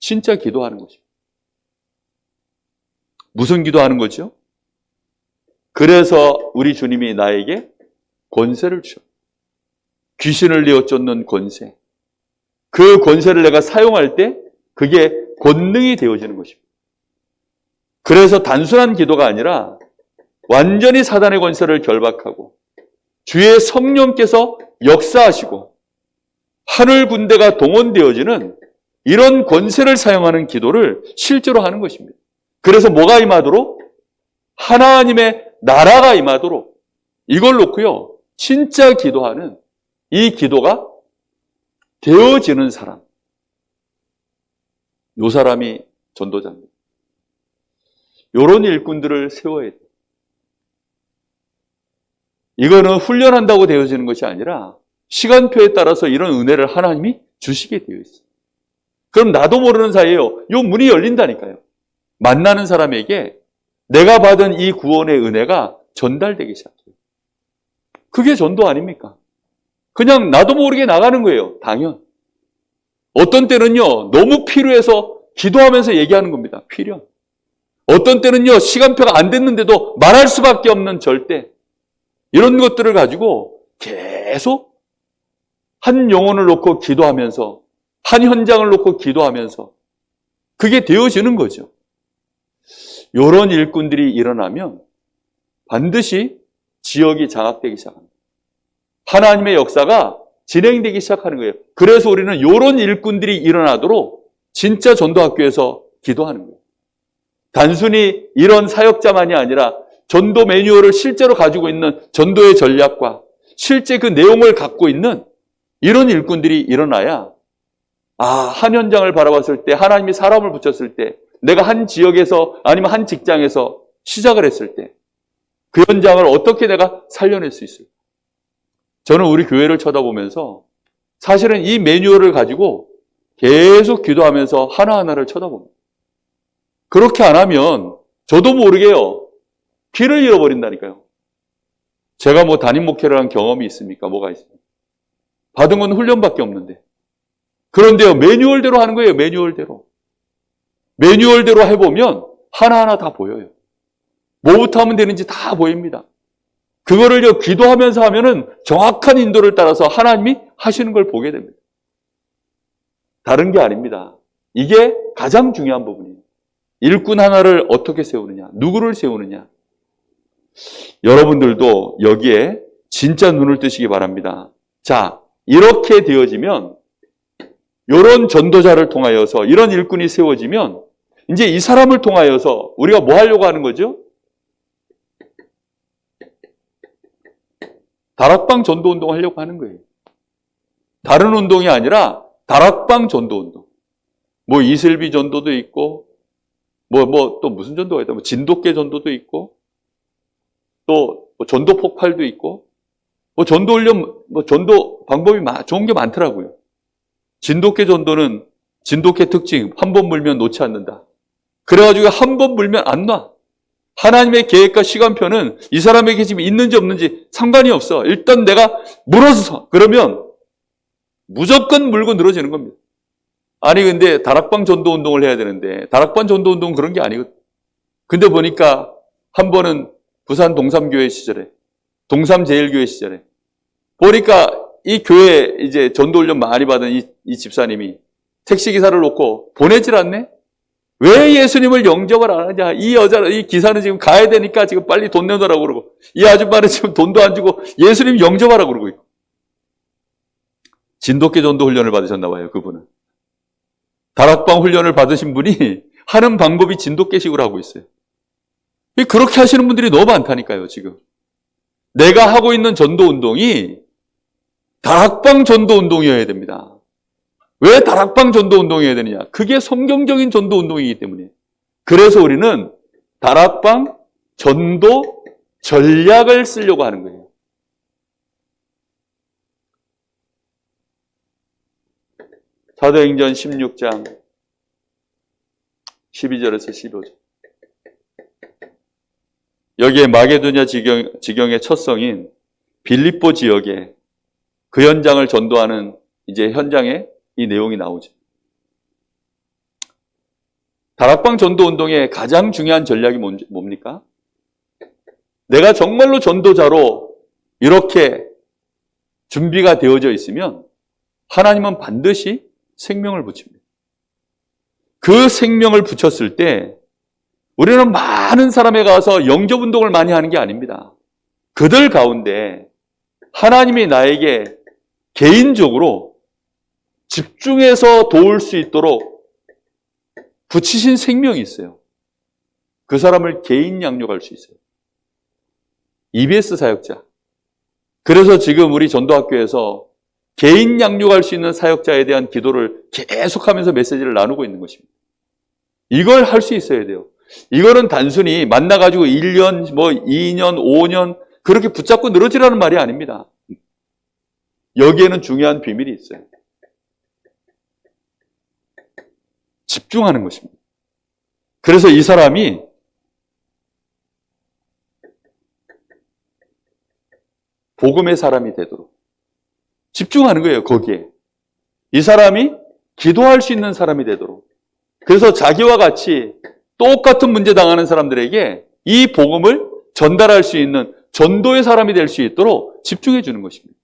진짜 기도하는 것입니다. 무슨 기도하는 거죠? 그래서 우리 주님이 나에게 권세를 주셨다. 귀신을 내어 쫓는 권세. 그 권세를 내가 사용할 때 그게 권능이 되어지는 것입니다. 그래서 단순한 기도가 아니라 완전히 사단의 권세를 결박하고 주의 성령께서 역사하시고 하늘 군대가 동원되어지는 이런 권세를 사용하는 기도를 실제로 하는 것입니다. 그래서 뭐가 임하도록? 하나님의 나라가 임하도록 이걸 놓고요, 진짜 기도하는 이 기도가 되어지는 사람, 이 사람이 전도자입니다. 이런 일꾼들을 세워야 돼요. 이거는 훈련한다고 되어지는 것이 아니라 시간표에 따라서 이런 은혜를 하나님이 주시게 되어 있어요. 그럼 나도 모르는 사이에 요 문이 열린다니까요. 만나는 사람에게 내가 받은 이 구원의 은혜가 전달되기 시작해요. 그게 전도 아닙니까? 그냥 나도 모르게 나가는 거예요. 당연. 어떤 때는요, 너무 필요해서 기도하면서 얘기하는 겁니다. 필연. 어떤 때는요, 시간표가 안 됐는데도 말할 수밖에 없는 절대. 이런 것들을 가지고 계속 한 영혼을 놓고 기도하면서, 한 현장을 놓고 기도하면서 그게 되어지는 거죠. 이런 일꾼들이 일어나면 반드시 지역이 장악되기 시작합니다. 하나님의 역사가 진행되기 시작하는 거예요. 그래서 우리는 이런 일꾼들이 일어나도록 진짜 전도학교에서 기도하는 거예요. 단순히 이런 사역자만이 아니라 전도 매뉴얼을 실제로 가지고 있는 전도의 전략과 실제 그 내용을 갖고 있는 이런 일꾼들이 일어나야, 한 현장을 바라봤을 때, 하나님이 사람을 붙였을 때, 내가 한 지역에서 아니면 한 직장에서 시작을 했을 때 그 현장을 어떻게 내가 살려낼 수 있을까? 저는 우리 교회를 쳐다보면서 사실은 이 매뉴얼을 가지고 계속 기도하면서 하나하나를 쳐다봅니다. 그렇게 안 하면 저도 모르게요. 길을 잃어버린다니까요. 제가 뭐 담임 목회를 한 경험이 있습니까? 뭐가 있습니까? 받은 건 훈련밖에 없는데. 그런데요, 매뉴얼대로 하는 거예요, 매뉴얼대로. 매뉴얼대로 해보면 하나하나 다 보여요. 뭐부터 하면 되는지 다 보입니다. 그거를요, 기도하면서 하면은 정확한 인도를 따라서 하나님이 하시는 걸 보게 됩니다. 다른 게 아닙니다. 이게 가장 중요한 부분이에요. 일꾼 하나를 어떻게 세우느냐, 누구를 세우느냐. 여러분들도 여기에 진짜 눈을 뜨시기 바랍니다. 자, 이렇게 되어지면, 이런 전도자를 통하여서 이런 일꾼이 세워지면 이제 이 사람을 통하여서 우리가 뭐 하려고 하는 거죠? 다락방 전도 운동 하려고 하는 거예요. 다른 운동이 아니라 다락방 전도 운동. 뭐 이슬비 전도도 있고, 또 무슨 전도가 있다. 뭐 진돗개 전도도 있고, 또 전도 폭발도 있고, 뭐 전도 훈련, 뭐 전도 방법이 좋은 게 많더라고요. 진돗개 전도는 진돗개 특징, 한 번 물면 놓지 않는다. 그래가지고 한 번 물면 안 놔. 하나님의 계획과 시간표는 이 사람에게 지금 있는지 없는지 상관이 없어. 일단 내가 물어서 그러면 무조건 물고 늘어지는 겁니다. 아니 근데 다락방 전도 운동을 해야 되는데 다락방 전도 운동은 그런 게 아니거든. 근데 보니까 한 번은 부산 동삼교회 시절에, 동삼제일교회 시절에 보니까 이 교회 이제 전도 훈련 많이 받은 이 집사님이 택시기사를 놓고 보내질 않네? 왜 예수님을 영접을 안 하냐? 이 기사는 지금 가야 되니까 지금 빨리 돈 내놓으라고 그러고, 이 아줌마는 지금 돈도 안 주고 예수님 영접하라고 그러고 있고. 진돗개 전도 훈련을 받으셨나 봐요, 그분은. 다락방 훈련을 받으신 분이 하는 방법이 진돗개식으로 하고 있어요. 그렇게 하시는 분들이 너무 많다니까요, 지금. 내가 하고 있는 전도 운동이 다락방 전도 운동이어야 됩니다. 왜 다락방 전도 운동이어야 되느냐? 그게 성경적인 전도 운동이기 때문에. 그래서 우리는 다락방 전도 전략을 쓰려고 하는 거예요. 사도행전 16장 12절에서 15절. 여기에 마게도냐 지경의 첫 성인 빌립보 지역에 그 현장을 전도하는 이제 현장에 이 내용이 나오죠. 다락방 전도 운동의 가장 중요한 전략이 뭡니까? 내가 정말로 전도자로 이렇게 준비가 되어져 있으면 하나님은 반드시 생명을 붙입니다. 그 생명을 붙였을 때 우리는 많은 사람에 가서 영접 운동을 많이 하는 게 아닙니다. 그들 가운데 하나님이 나에게 개인적으로 집중해서 도울 수 있도록 붙이신 생명이 있어요. 그 사람을 개인 양육할 수 있어요. EBS 사역자. 그래서 지금 우리 전도학교에서 개인 양육할 수 있는 사역자에 대한 기도를 계속하면서 메시지를 나누고 있는 것입니다. 이걸 할 수 있어야 돼요. 이거는 단순히 만나가지고 1년, 2년, 5년 그렇게 붙잡고 늘어지라는 말이 아닙니다. 여기에는 중요한 비밀이 있어요. 집중하는 것입니다. 그래서 이 사람이 복음의 사람이 되도록 집중하는 거예요, 거기에. 이 사람이 기도할 수 있는 사람이 되도록. 그래서 자기와 같이 똑같은 문제 당하는 사람들에게 이 복음을 전달할 수 있는 전도의 사람이 될 수 있도록 집중해 주는 것입니다.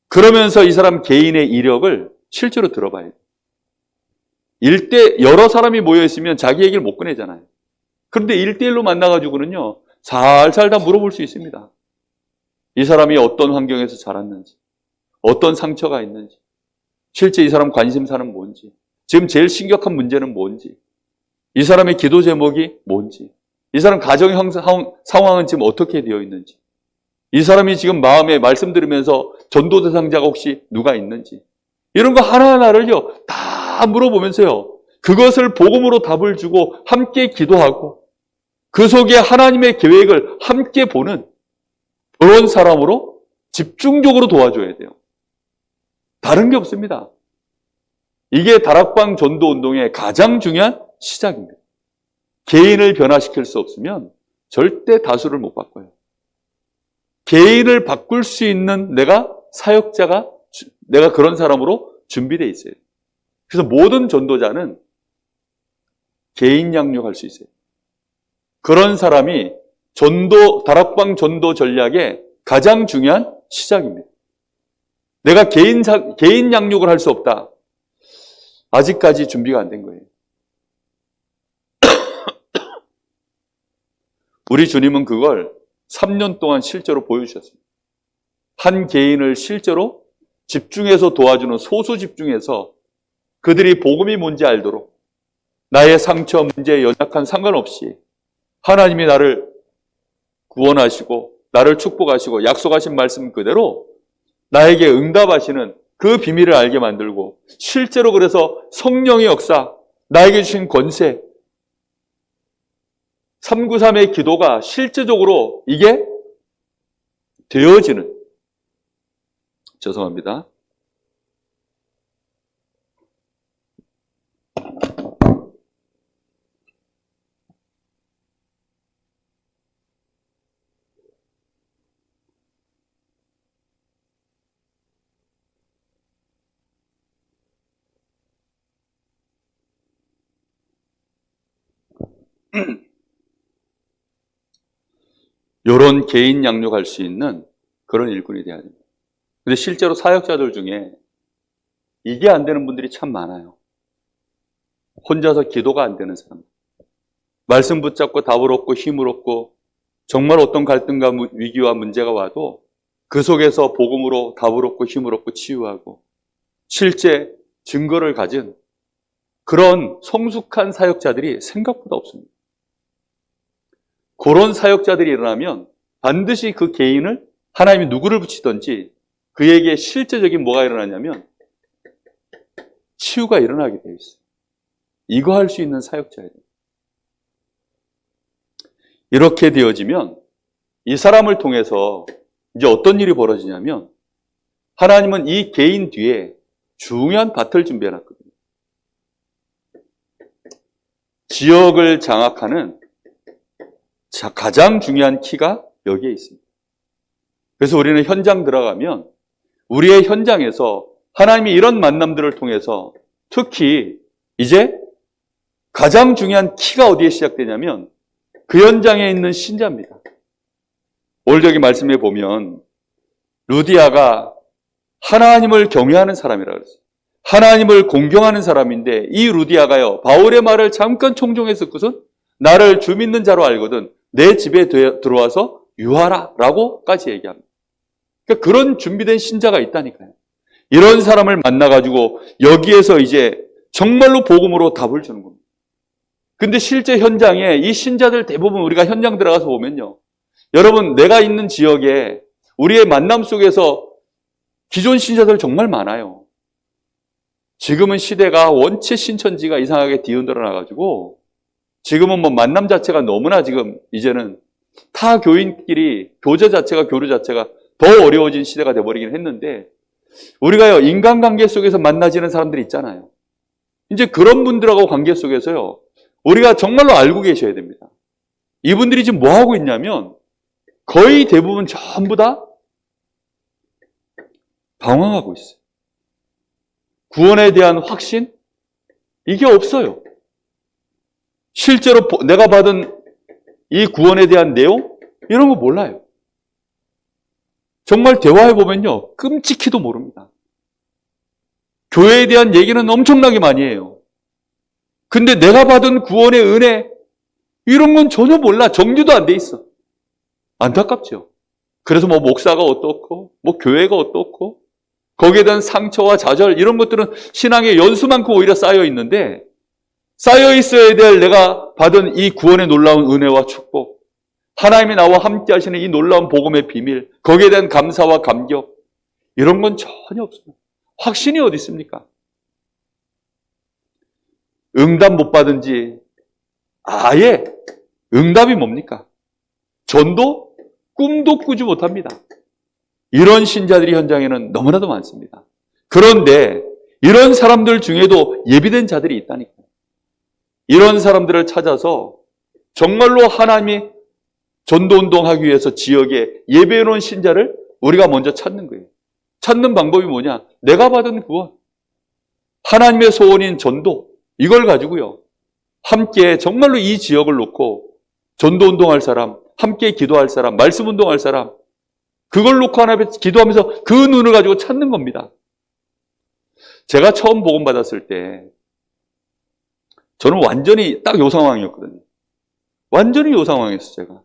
그러면서 이 사람 개인의 이력을 실제로 들어봐야 돼요. 여러 사람이 모여있으면 자기 얘기를 못 꺼내잖아요. 그런데 1대1로 만나가지고는요, 살살 다 물어볼 수 있습니다. 이 사람이 어떤 환경에서 자랐는지, 어떤 상처가 있는지, 실제 이 사람 관심사는 뭔지, 지금 제일 심각한 문제는 뭔지, 이 사람의 기도 제목이 뭔지, 이 사람 가정 상황은 지금 어떻게 되어 있는지, 이 사람이 지금 마음에 말씀 들으면서 전도 대상자가 혹시 누가 있는지, 이런 거 하나하나를요 다 물어보면서요 그것을 복음으로 답을 주고 함께 기도하고 그 속에 하나님의 계획을 함께 보는 그런 사람으로 집중적으로 도와줘야 돼요. 다른 게 없습니다. 이게 다락방 전도 운동의 가장 중요한 시작입니다. 개인을 변화시킬 수 없으면 절대 다수를 못 바꿔요. 개인을 바꿀 수 있는 내가 사역자가, 내가 그런 사람으로 준비되어 있어요. 그래서 모든 전도자는 개인 양육할 수 있어요. 그런 사람이 다락방 전도 전략의 가장 중요한 시작입니다. 내가 개인 양육을 할 수 없다. 아직까지 준비가 안 된 거예요. 우리 주님은 그걸 3년 동안 실제로 보여주셨습니다. 한 개인을 실제로 집중해서 도와주는, 소수 집중해서 그들이 복음이 뭔지 알도록, 나의 상처, 문제, 연약한 상관없이 하나님이 나를 구원하시고 나를 축복하시고 약속하신 말씀 그대로 나에게 응답하시는 그 비밀을 알게 만들고, 실제로 그래서 성령의 역사, 나에게 주신 권세, 393의 기도가 실제적으로 이게 되어지는, 죄송합니다. 이런 개인 양육할 수 있는 그런 일꾼이 돼야 됩니다. 근데 실제로 사역자들 중에 이게 안 되는 분들이 참 많아요. 혼자서 기도가 안 되는 사람, 말씀 붙잡고 답을 얻고 힘을 얻고, 정말 어떤 갈등과 위기와 문제가 와도 그 속에서 복음으로 답을 얻고 힘을 얻고 치유하고 실제 증거를 가진 그런 성숙한 사역자들이 생각보다 없습니다. 그런 사역자들이 일어나면 반드시 그 개인을, 하나님이 누구를 붙이든지 그에게 실제적인 뭐가 일어나냐면 치유가 일어나게 되어 있어요. 이거 할 수 있는 사역자예요. 이렇게 되어지면 이 사람을 통해서 이제 어떤 일이 벌어지냐면, 하나님은 이 개인 뒤에 중요한 밭을 준비해놨거든요. 지역을 장악하는 가장 중요한 키가 여기에 있습니다. 그래서 우리는 현장 들어가면 우리의 현장에서 하나님이 이런 만남들을 통해서 특히 이제 가장 중요한 키가 어디에 시작되냐면 그 현장에 있는 신자입니다. 오늘 저기 말씀해 보면 루디아가 하나님을 경외하는 사람이라고 그랬어요. 하나님을 공경하는 사람인데, 이 루디아가요, 바울의 말을 잠깐 총종했었거든. 나를 주 믿는 자로 알거든 내 집에 들어와서 유하라 라고까지 얘기합니다. 그러니까 그런 준비된 신자가 있다니까요. 이런 사람을 만나가지고 여기에서 이제 정말로 복음으로 답을 주는 겁니다. 근데 실제 현장에 이 신자들 대부분, 우리가 현장 들어가서 보면요, 여러분, 내가 있는 지역에 우리의 만남 속에서 기존 신자들 정말 많아요. 지금은 시대가 원체 신천지가 이상하게 뒤흔들어 놔가지고 지금은 뭐 만남 자체가 너무나 지금 이제는 타 교인끼리 교제 자체가, 교류 자체가 더 어려워진 시대가 돼버리긴 했는데, 우리가요, 인간관계 속에서 만나지는 사람들이 있잖아요. 이제 그런 분들하고 관계 속에서요, 우리가 정말로 알고 계셔야 됩니다. 이분들이 지금 뭐 하고 있냐면 거의 대부분 전부 다 방황하고 있어요. 구원에 대한 확신? 이게 없어요. 실제로 내가 받은 이 구원에 대한 내용? 이런 거 몰라요. 정말 대화해보면요, 끔찍히도 모릅니다. 교회에 대한 얘기는 엄청나게 많이 해요. 근데 내가 받은 구원의 은혜, 이런 건 전혀 몰라. 정리도 안 돼 있어. 안타깝죠. 그래서 뭐 목사가 어떻고, 뭐 교회가 어떻고, 거기에 대한 상처와 좌절, 이런 것들은 신앙의 연수만큼 오히려 쌓여 있는데, 쌓여 있어야 될 내가 받은 이 구원의 놀라운 은혜와 축복, 하나님이 나와 함께 하시는 이 놀라운 복음의 비밀, 거기에 대한 감사와 감격, 이런 건 전혀 없습니다. 확신이 어디 있습니까? 응답 못 받은 지 아예 응답이 뭡니까? 전도? 꿈도 꾸지 못합니다. 이런 신자들이 현장에는 너무나도 많습니다. 그런데 이런 사람들 중에도 예비된 자들이 있다니까요. 이런 사람들을 찾아서 정말로 하나님이 전도운동하기 위해서 지역에 예배해놓은 신자를 우리가 먼저 찾는 거예요. 찾는 방법이 뭐냐? 내가 받은 구원, 하나님의 소원인 전도, 이걸 가지고요, 함께 정말로 이 지역을 놓고 전도운동할 사람, 함께 기도할 사람, 말씀운동할 사람, 그걸 놓고 하나 앞에 기도하면서 그 눈을 가지고 찾는 겁니다. 제가 처음 복음 받았을 때 저는 완전히 딱 요 상황이었거든요. 완전히 요 상황이었어요, 제가.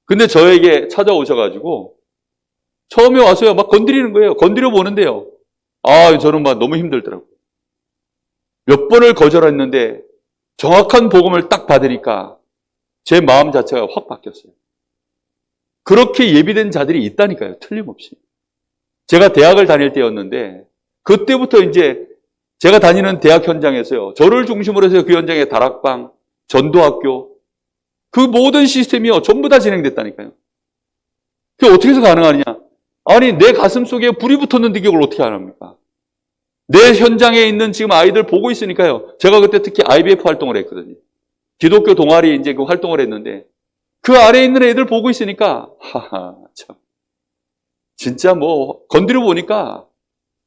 근데 저에게 찾아오셔가지고 처음에 와서요, 막 건드리는 거예요. 건드려 보는데요. 저는 막 너무 힘들더라고요. 몇 번을 거절했는데 정확한 복음을 딱 받으니까 제 마음 자체가 확 바뀌었어요. 그렇게 예비된 자들이 있다니까요, 틀림없이. 제가 대학을 다닐 때였는데 그때부터 이제 제가 다니는 대학 현장에서요, 저를 중심으로 해서 그 현장에 다락방, 전도학교, 그 모든 시스템이요, 전부 다 진행됐다니까요. 그게 어떻게 해서 가능하느냐? 아니, 내 가슴 속에 불이 붙었는데 이걸 어떻게 안 합니까? 내 현장에 있는 지금 아이들 보고 있으니까요. 제가 그때 특히 IBF 활동을 했거든요. 기독교 동아리 이제 그 활동을 했는데 그 아래에 있는 애들 보고 있으니까 참 진짜 뭐 건드려 보니까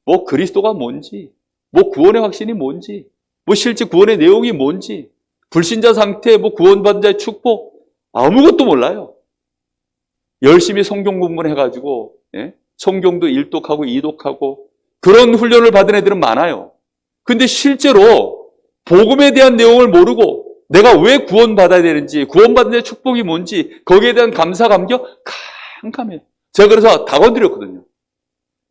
뭐 그리스도가 뭔지, 뭐 구원의 확신이 뭔지, 뭐 실제 구원의 내용이 뭔지, 불신자 상태, 뭐 구원받은 자의 축복, 아무것도 몰라요. 열심히 성경 공부해가지고, 성경도 1독하고 2독하고, 그런 훈련을 받은 애들은 많아요. 근데 실제로, 복음에 대한 내용을 모르고, 내가 왜 구원받아야 되는지, 구원받은 자의 축복이 뭔지, 거기에 대한 감사, 감격, 캄캄해요. 제가 그래서 다 건드렸거든요.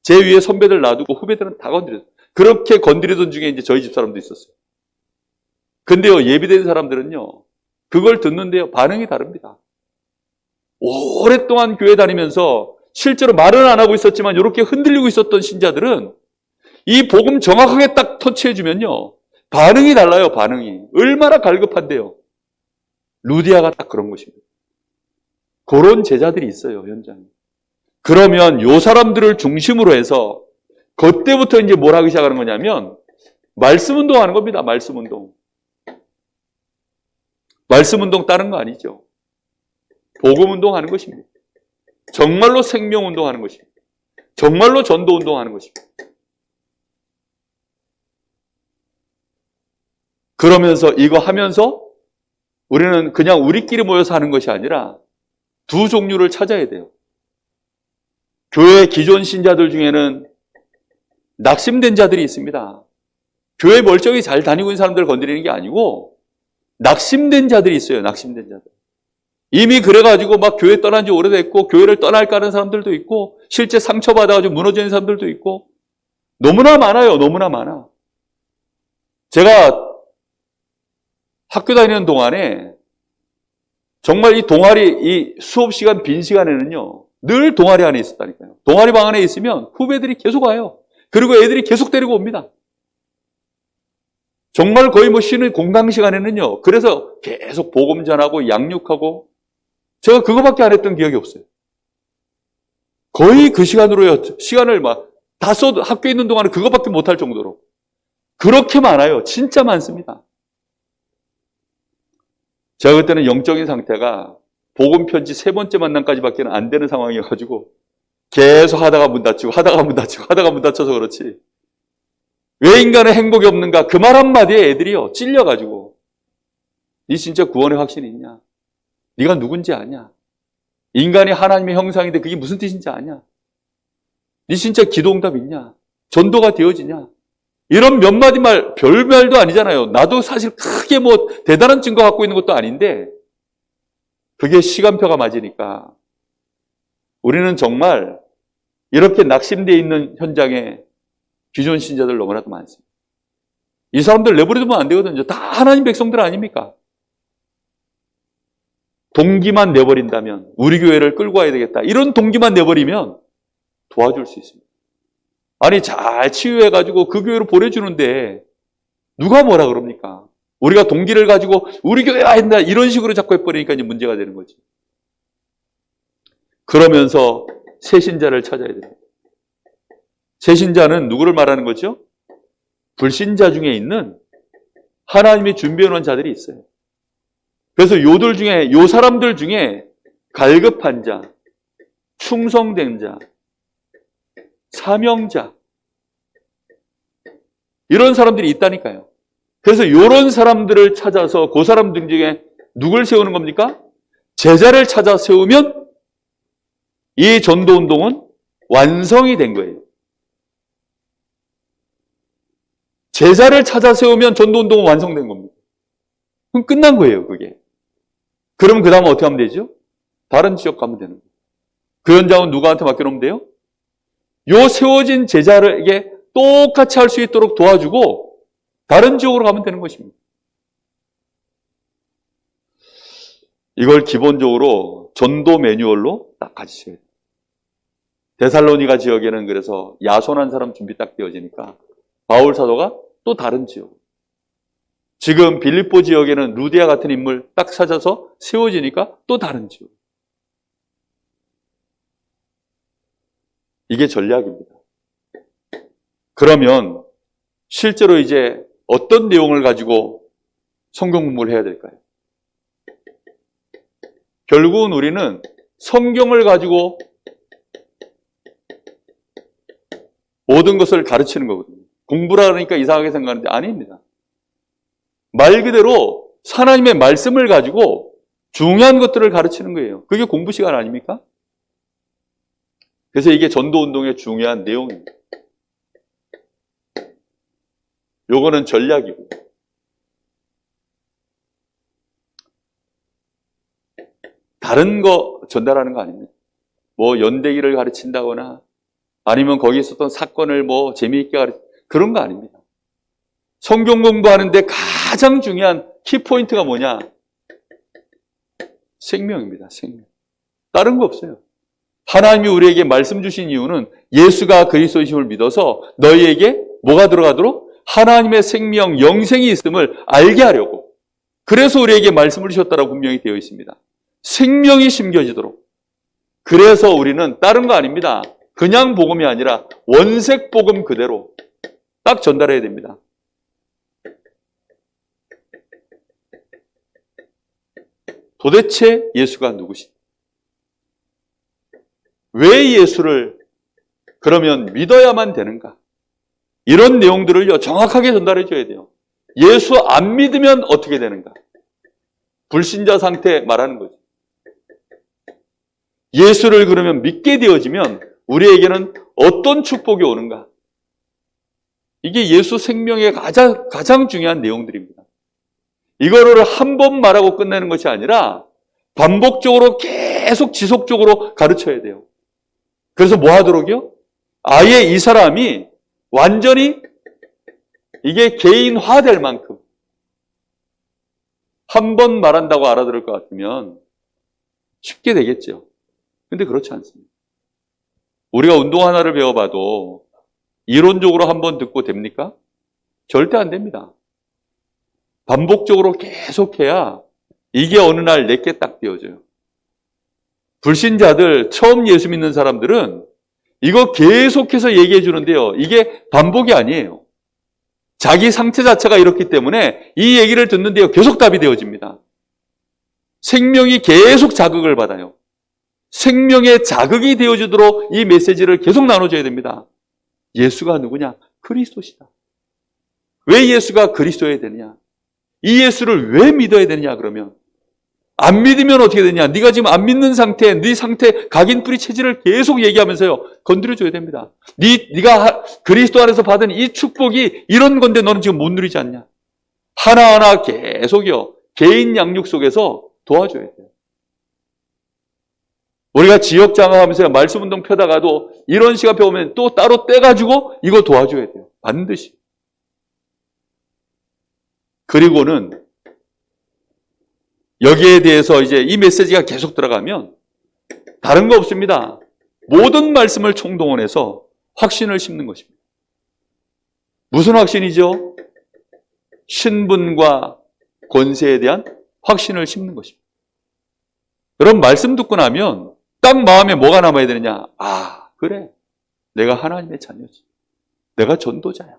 제 위에 선배들 놔두고 후배들은 다 건드렸어요. 그렇게 건드리던 중에 이제 저희 집 사람도 있었어요. 근데요, 예비된 사람들은요, 그걸 듣는데요, 반응이 다릅니다. 오랫동안 교회 다니면서 실제로 말은 안 하고 있었지만 이렇게 흔들리고 있었던 신자들은 이 복음 정확하게 딱 터치해주면요, 반응이 달라요, 반응이. 얼마나 갈급한데요. 루디아가 딱 그런 것입니다. 그런 제자들이 있어요, 현장에. 그러면 요 사람들을 중심으로 해서 그때부터 이제 뭘 하기 시작하는 거냐면 말씀 운동하는 겁니다. 말씀 운동. 말씀 운동 다른 거 아니죠. 복음 운동하는 것입니다. 정말로 생명 운동하는 것입니다. 정말로 전도 운동하는 것입니다. 그러면서 이거 하면서 우리는 그냥 우리끼리 모여서 하는 것이 아니라 두 종류를 찾아야 돼요. 교회 기존 신자들 중에는 낙심된 자들이 있습니다. 교회 멀쩡히 잘 다니고 있는 사람들을 건드리는 게 아니고 낙심된 자들이 있어요. 낙심된 자들. 이미 그래가지고 막 교회 떠난 지 오래됐고 교회를 떠날까 하는 사람들도 있고 실제 상처받아가지고 무너지는 사람들도 있고 너무나 많아요. 너무나 많아. 제가 학교 다니는 동안에 정말 이 동아리, 이 수업 시간 빈 시간에는요, 늘 동아리 안에 있었다니까요. 동아리 방 안에 있으면 후배들이 계속 와요. 그리고 애들이 계속 데리고 옵니다. 정말 거의 뭐 쉬는 공강 시간에는요, 그래서 계속 복음 전하고 양육하고 제가 그거밖에 안 했던 기억이 없어요. 거의 그 시간으로요, 시간을 막 다 써도 학교에 있는 동안에 그거밖에 못할 정도로. 그렇게 많아요. 진짜 많습니다. 제가 그때는 영적인 상태가 복음 편지 3번째 만남까지밖에 안 되는 상황이어가지고 계속 하다가 문 닫히고 하다가 문 닫히고 하다가 문 닫혀서 그렇지. 왜 인간은 행복이 없는가? 그 말 한마디에 애들이요, 찔려가지고 니 진짜 구원의 확신이 있냐? 네가 누군지 아냐? 인간이 하나님의 형상인데 그게 무슨 뜻인지 아냐? 니 진짜 기도응답 있냐? 전도가 되어지냐? 이런 몇 마디 말, 별 말도 아니잖아요. 나도 사실 크게 뭐 대단한 증거 갖고 있는 것도 아닌데 그게 시간표가 맞으니까 우리는 정말 이렇게 낙심되어 있는 현장에 기존 신자들 너무나도 많습니다. 이 사람들 내버려두면 안 되거든요. 다 하나님 백성들 아닙니까? 동기만 내버린다면 우리 교회를 끌고 와야 되겠다. 이런 동기만 내버리면 도와줄 수 있습니다. 아니 잘 치유해가지고 그 교회로 보내주는데 누가 뭐라 그럽니까? 우리가 동기를 가지고 우리 교회가 한다 이런 식으로 자꾸 해버리니까 이제 문제가 되는 거지. 그러면서 새신자를 찾아야 됩니다. 새신자는 누구를 말하는 거죠? 불신자 중에 있는 하나님이 준비해 놓은 자들이 있어요. 그래서 요 사람들 중에 갈급한 자, 충성된 자, 사명자, 이런 사람들이 있다니까요. 그래서 요런 사람들을 찾아서 그 사람들 중에 누굴 세우는 겁니까? 제자를 찾아 세우면 이 전도운동은 완성이 된 거예요. 제자를 찾아 세우면 전도운동은 완성된 겁니다. 그럼 끝난 거예요, 그게. 그럼 그 다음에 어떻게 하면 되죠? 다른 지역 가면 되는 거예요. 그 현장은 누구한테 맡겨놓으면 돼요? 요 세워진 제자에게 똑같이 할 수 있도록 도와주고 다른 지역으로 가면 되는 것입니다. 이걸 기본적으로 전도 매뉴얼로 딱 가지셔야 돼요. 데살로니가 지역에는 그래서 야손한 사람 준비 딱 되어지니까 바울 사도가 또 다른 지역. 지금 빌립보 지역에는 루디아 같은 인물 딱 찾아서 세워지니까 또 다른 지역. 이게 전략입니다. 그러면 실제로 이제 어떤 내용을 가지고 성경 공부를 해야 될까요? 결국은 우리는 성경을 가지고 모든 것을 가르치는 거거든요. 공부라 그러니까 이상하게 생각하는데 아닙니다. 말 그대로 하나님의 말씀을 가지고 중요한 것들을 가르치는 거예요. 그게 공부 시간 아닙니까? 그래서 이게 전도운동의 중요한 내용입니다. 요거는 전략이고. 다른 거 전달하는 거 아닙니다. 뭐 연대기를 가르친다거나 아니면 거기 있었던 사건을 뭐 재미있게 그런 거 아닙니다. 성경 공부하는데 가장 중요한 키포인트가 뭐냐? 생명입니다. 생명. 다른 거 없어요. 하나님이 우리에게 말씀 주신 이유는 예수가 그리스도이심을 믿어서 너희에게 뭐가 들어가도록? 하나님의 생명, 영생이 있음을 알게 하려고. 그래서 우리에게 말씀을 주셨다라고 분명히 되어 있습니다. 생명이 심겨지도록. 그래서 우리는 다른 거 아닙니다. 그냥 복음이 아니라 원색 복음 그대로 딱 전달해야 됩니다. 도대체 예수가 누구신가? 왜 예수를 그러면 믿어야만 되는가? 이런 내용들을요, 정확하게 전달해 줘야 돼요. 예수 안 믿으면 어떻게 되는가? 불신자 상태 말하는 거죠. 예수를 그러면 믿게 되어지면 우리에게는 어떤 축복이 오는가? 이게 예수 생명의 가장 중요한 내용들입니다. 이거를 한 번 말하고 끝내는 것이 아니라 반복적으로 계속 지속적으로 가르쳐야 돼요. 그래서 뭐 하도록요? 아예 이 사람이 완전히 이게 개인화될 만큼 한 번 말한다고 알아들을 것 같으면 쉽게 되겠죠. 근데 그렇지 않습니다. 우리가 운동 하나를 배워봐도 이론적으로 한 번 듣고 됩니까? 절대 안 됩니다. 반복적으로 계속해야 이게 어느 날 내게 딱 되어져요. 불신자들, 처음 예수 믿는 사람들은 이거 계속해서 얘기해 주는데요. 이게 반복이 아니에요. 자기 상태 자체가 이렇기 때문에 이 얘기를 듣는데요. 계속 답이 되어집니다. 생명이 계속 자극을 받아요. 생명의 자극이 되어주도록 이 메시지를 계속 나눠줘야 됩니다. 예수가 누구냐? 그리스도시다. 왜 예수가 그리스도여야 되느냐? 이 예수를 왜 믿어야 되느냐 그러면? 안 믿으면 어떻게 되냐? 네가 지금 안 믿는 상태, 네 상태 각인뿌리 체질을 계속 얘기하면서요. 건드려줘야 됩니다. 네가 그리스도 안에서 받은 이 축복이 이런 건데 너는 지금 못 누리지 않냐? 하나하나 계속요. 개인 양육 속에서 도와줘야 돼요. 우리가 지역 장악하면서 말씀 운동 펴다가도 이런 시간 배우면 또 따로 떼가지고 이거 도와줘야 돼요. 반드시. 그리고는 여기에 대해서 이제 이 메시지가 계속 들어가면 다른 거 없습니다. 모든 말씀을 총동원해서 확신을 심는 것입니다. 무슨 확신이죠? 신분과 권세에 대한 확신을 심는 것입니다. 여러분 말씀 듣고 나면 딱 마음에 뭐가 남아야 되느냐? 아, 그래. 내가 하나님의 자녀지. 내가 전도자야.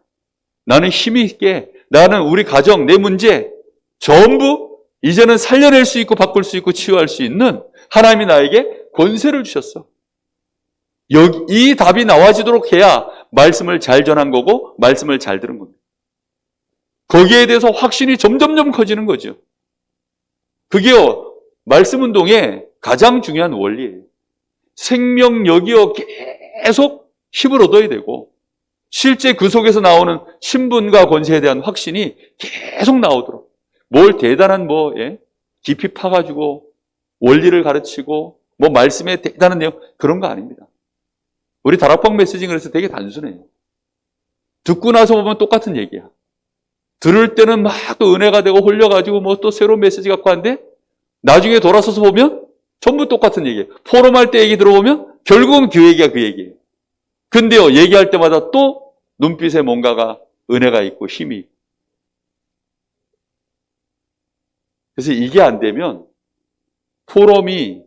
나는 힘이 있게, 나는 우리 가정, 내 문제 전부 이제는 살려낼 수 있고 바꿀 수 있고 치유할 수 있는 하나님이 나에게 권세를 주셨어. 이 답이 나와지도록 해야 말씀을 잘 전한 거고 말씀을 잘 들은 겁니다. 거기에 대해서 확신이 점점점 커지는 거죠. 그게요, 말씀 운동의 가장 중요한 원리예요. 생명력이요, 계속 힘을 얻어야 되고 실제 그 속에서 나오는 신분과 권세에 대한 확신이 계속 나오도록, 뭘 대단한 깊이 파가지고 원리를 가르치고 말씀에 대단한 내용, 그런 거 아닙니다. 우리 다락방 메시지는 그래서 되게 단순해요. 듣고 나서 보면 똑같은 얘기야. 들을 때는 막 또 은혜가 되고 홀려가지고 또 새로운 메시지 갖고 하는데 나중에 돌아서서 보면 전부 똑같은 얘기예요. 포럼할 때 얘기 들어보면 결국은 그 얘기가 그 얘기예요. 근데요, 얘기할 때마다 또 눈빛에 뭔가가 은혜가 있고 힘이 있고. 그래서 이게 안 되면 포럼이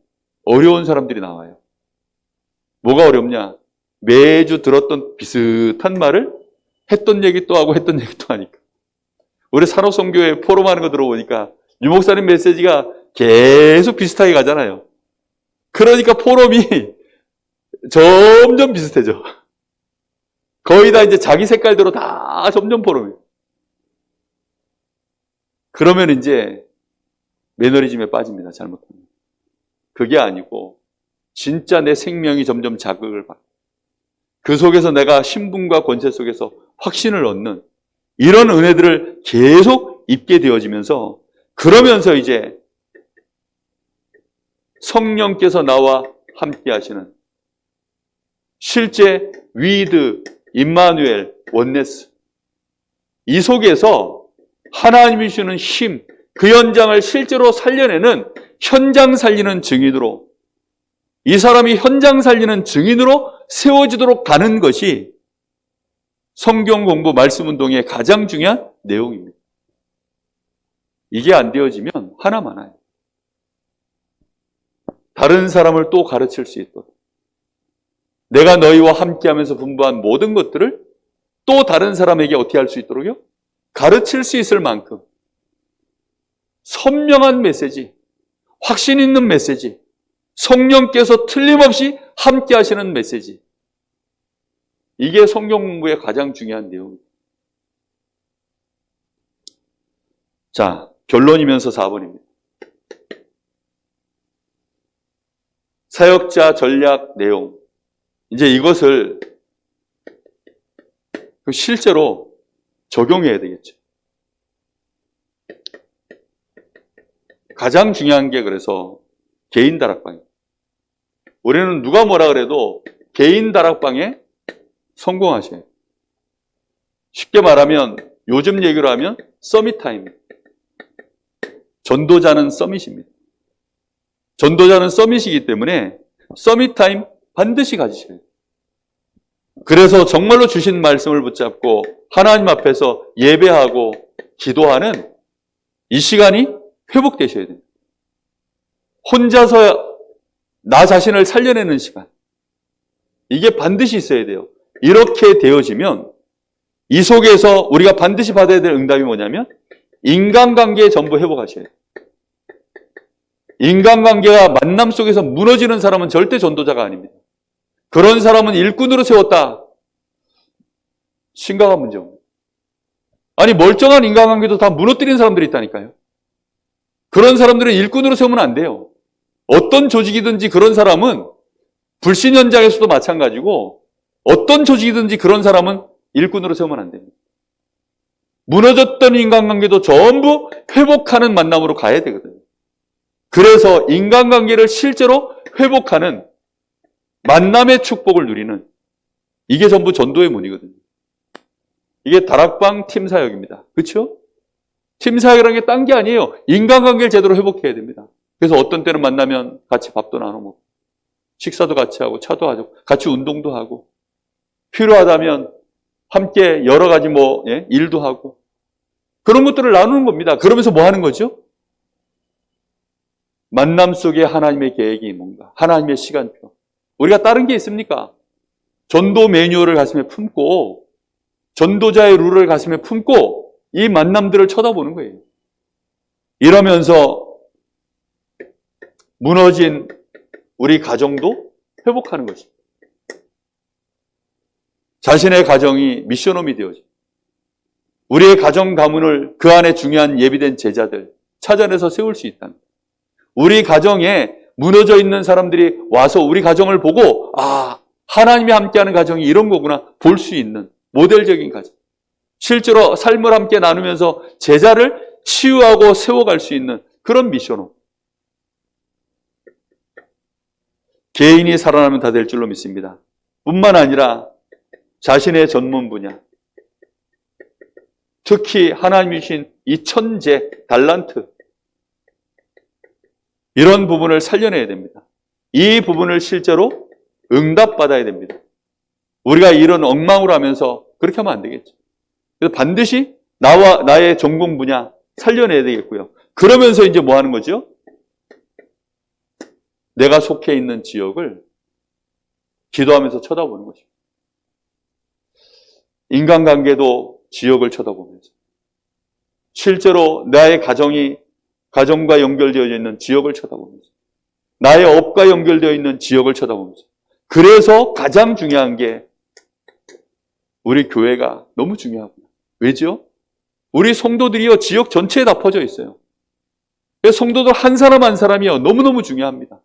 어려운 사람들이 나와요. 뭐가 어렵냐? 매주 들었던 비슷한 말을 했던 얘기 또 하고 했던 얘기 또 하니까. 우리 산호선교회 포럼하는 거 들어보니까 유목사님 메시지가 계속 비슷하게 가잖아요. 그러니까 포럼이 점점 비슷해져. 거의 다 이제 자기 색깔대로 다 점점 포럼이에요. 그러면 이제 매너리즘에 빠집니다. 잘못하면. 그게 아니고 진짜 내 생명이 점점 자극을 받고 그 속에서 내가 신분과 권세 속에서 확신을 얻는 이런 은혜들을 계속 입게 되어지면서, 그러면서 이제 성령께서 나와 함께 하시는 실제 위드, 임마누엘, 원네스, 이 속에서 하나님이 주는 힘, 그 현장을 실제로 살려내는 현장 살리는 증인으로, 이 사람이 현장 살리는 증인으로 세워지도록 가는 것이 성경 공부, 말씀 운동의 가장 중요한 내용입니다. 이게 안 되어지면 하나 많아요. 다른 사람을 또 가르칠 수 있도록, 내가 너희와 함께하면서 분부한 모든 것들을 또 다른 사람에게 어떻게 할 수 있도록요? 가르칠 수 있을 만큼 선명한 메시지, 확신 있는 메시지, 성령께서 틀림없이 함께 하시는 메시지, 이게 성경 공부의 가장 중요한 내용입니다. 자, 결론이면서 4번입니다. 사역자 전략 내용. 이제 이것을 실제로 적용해야 되겠죠. 가장 중요한 게 그래서 개인 다락방이에요. 우리는 누가 뭐라 그래도 개인 다락방에 성공하셔요. 쉽게 말하면 요즘 얘기로 하면 서밋 타임. 전도자는 서밋입니다. 전도자는 서밋이기 때문에 서밋 타임 반드시 가지셔야 돼요. 그래서 정말로 주신 말씀을 붙잡고 하나님 앞에서 예배하고 기도하는 이 시간이 회복되셔야 됩니다. 혼자서 나 자신을 살려내는 시간, 이게 반드시 있어야 돼요. 이렇게 되어지면 이 속에서 우리가 반드시 받아야 될 응답이 뭐냐면 인간관계에 전부 회복하셔야 돼요. 인간관계가 만남 속에서 무너지는 사람은 절대 전도자가 아닙니다. 그런 사람은 일꾼으로 세웠다. 심각한 문제입니다. 아니, 멀쩡한 인간관계도 다 무너뜨리는 사람들이 있다니까요. 그런 사람들은 일꾼으로 세우면 안 돼요. 어떤 조직이든지 그런 사람은, 불신 현장에서도 마찬가지고 어떤 조직이든지 그런 사람은 일꾼으로 세우면 안 됩니다. 무너졌던 인간관계도 전부 회복하는 만남으로 가야 되거든요. 그래서 인간관계를 실제로 회복하는 만남의 축복을 누리는, 이게 전부 전도의 문이거든요. 이게 다락방 팀 사역입니다. 그렇죠? 팀 사역이라는 게 딴 게 아니에요. 인간관계를 제대로 회복해야 됩니다. 그래서 어떤 때는 만나면 같이 밥도 나눠 먹고 식사도 같이 하고 차도 하고 같이 운동도 하고 필요하다면 함께 여러 가지 일도 하고 그런 것들을 나누는 겁니다. 그러면서 뭐 하는 거죠? 만남 속에 하나님의 계획이 뭔가, 하나님의 시간표. 우리가 다른 게 있습니까? 전도 매뉴얼을 가슴에 품고 전도자의 룰을 가슴에 품고 이 만남들을 쳐다보는 거예요. 이러면서 무너진 우리 가정도 회복하는 것입니다. 자신의 가정이 미션홈이 되어집니다. 우리의 가정 가문을 그 안에 중요한 예비된 제자들 찾아내서 세울 수 있다는 거예요. 우리 가정에 무너져 있는 사람들이 와서 우리 가정을 보고 하나님이 함께하는 가정이 이런 거구나 볼 수 있는 모델적인 가정. 실제로 삶을 함께 나누면서 제자를 치유하고 세워갈 수 있는 그런 미션홈. 개인이 살아나면 다 될 줄로 믿습니다. 뿐만 아니라 자신의 전문 분야, 특히 하나님이 주신 이 천재, 달란트, 이런 부분을 살려내야 됩니다. 이 부분을 실제로 응답받아야 됩니다. 우리가 이런 엉망으로 하면서 그렇게 하면 안 되겠죠. 그래서 반드시 나의 전공 분야 살려내야 되겠고요. 그러면서 이제 뭐 하는 거죠? 내가 속해 있는 지역을 기도하면서 쳐다보는 것입니다. 인간관계도 지역을 쳐다보면서 실제로 나의 가정과 연결되어 있는 지역을 쳐다보면서 나의 업과 연결되어 있는 지역을 쳐다보면서 그래서 가장 중요한 게 우리 교회가 너무 중요하구나. 왜죠? 우리 성도들이요 지역 전체에 다 퍼져 있어요. 그래서 성도들 한 사람 한 사람이요 너무너무 중요합니다.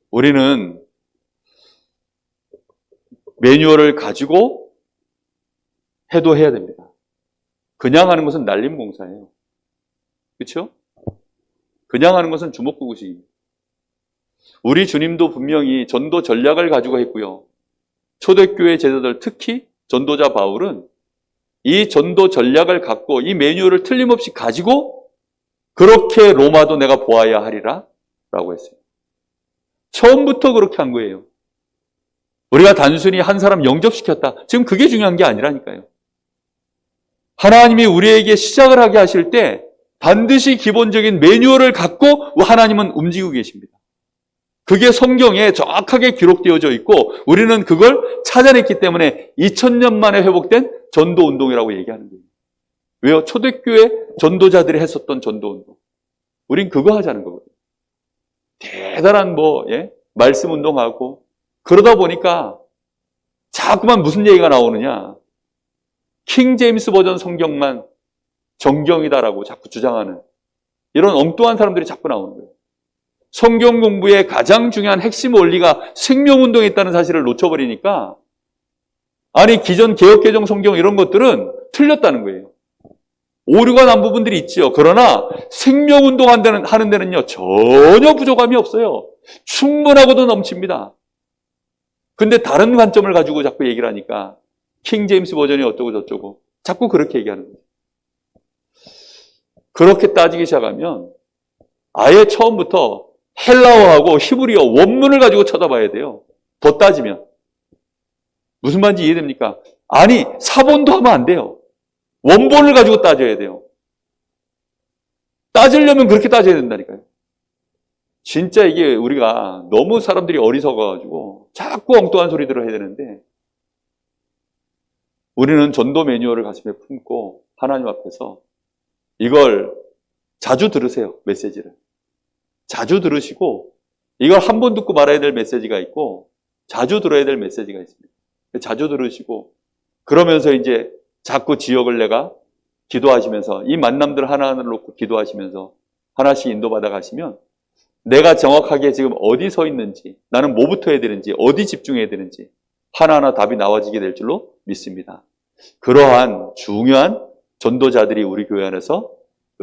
우리는 매뉴얼을 가지고 해도 해야 됩니다. 그냥 하는 것은 날림 공사예요. 그렇죠? 그냥 하는 것은 주먹구구식입니다. 우리 주님도 분명히 전도 전략을 가지고 했고요. 초대교회 제자들 특히 전도자 바울은 이 전도 전략을 갖고 이 매뉴얼을 틀림없이 가지고 그렇게 로마도 내가 보아야 하리라 라고 했어요. 처음부터 그렇게 한 거예요. 우리가 단순히 한 사람 영접시켰다. 지금 그게 중요한 게 아니라니까요. 하나님이 우리에게 시작을 하게 하실 때 반드시 기본적인 매뉴얼을 갖고 하나님은 움직이고 계십니다. 그게 성경에 정확하게 기록되어져 있고 우리는 그걸 찾아냈기 때문에 2000년 만에 회복된 전도운동이라고 얘기하는 거예요. 왜요? 초대교회 전도자들이 했었던 전도운동. 우린 그거 하자는 거거든요. 대단한 말씀 운동하고 그러다 보니까 자꾸만 무슨 얘기가 나오느냐. 킹 제임스 버전 성경만 정경이다라고 자꾸 주장하는 이런 엉뚱한 사람들이 자꾸 나오는 거예요. 성경 공부의 가장 중요한 핵심 원리가 생명운동에 있다는 사실을 놓쳐버리니까 기존 개역개정 성경 이런 것들은 틀렸다는 거예요. 오류가 난 부분들이 있지요. 그러나 생명운동 하는 데는요 전혀 부족함이 없어요. 충분하고도 넘칩니다. 근데 다른 관점을 가지고 자꾸 얘기를 하니까 킹 제임스 버전이 어쩌고 저쩌고 자꾸 그렇게 얘기하는 거예요. 그렇게 따지기 시작하면 아예 처음부터 헬라어하고 히브리어 원문을 가지고 쳐다봐야 돼요. 더 따지면. 무슨 말인지 이해됩니까? 사본도 하면 안 돼요. 원본을 가지고 따져야 돼요. 따지려면 그렇게 따져야 된다니까요. 진짜 이게 우리가 너무 사람들이 어리석어가지고 자꾸 엉뚱한 소리들을 해야 되는데 우리는 전도 매뉴얼을 가슴에 품고 하나님 앞에서 이걸 자주 들으세요. 메시지를. 자주 들으시고 이걸 한 번 듣고 말아야 될 메시지가 있고 자주 들어야 될 메시지가 있습니다. 자주 들으시고 그러면서 이제 자꾸 지역을 내가 기도하시면서 이 만남들 하나하나를 놓고 기도하시면서 하나씩 인도받아 가시면 내가 정확하게 지금 어디 서 있는지 나는 뭐부터 해야 되는지 어디 집중해야 되는지 하나하나 답이 나와지게 될 줄로 믿습니다. 그러한 중요한 전도자들이 우리 교회 안에서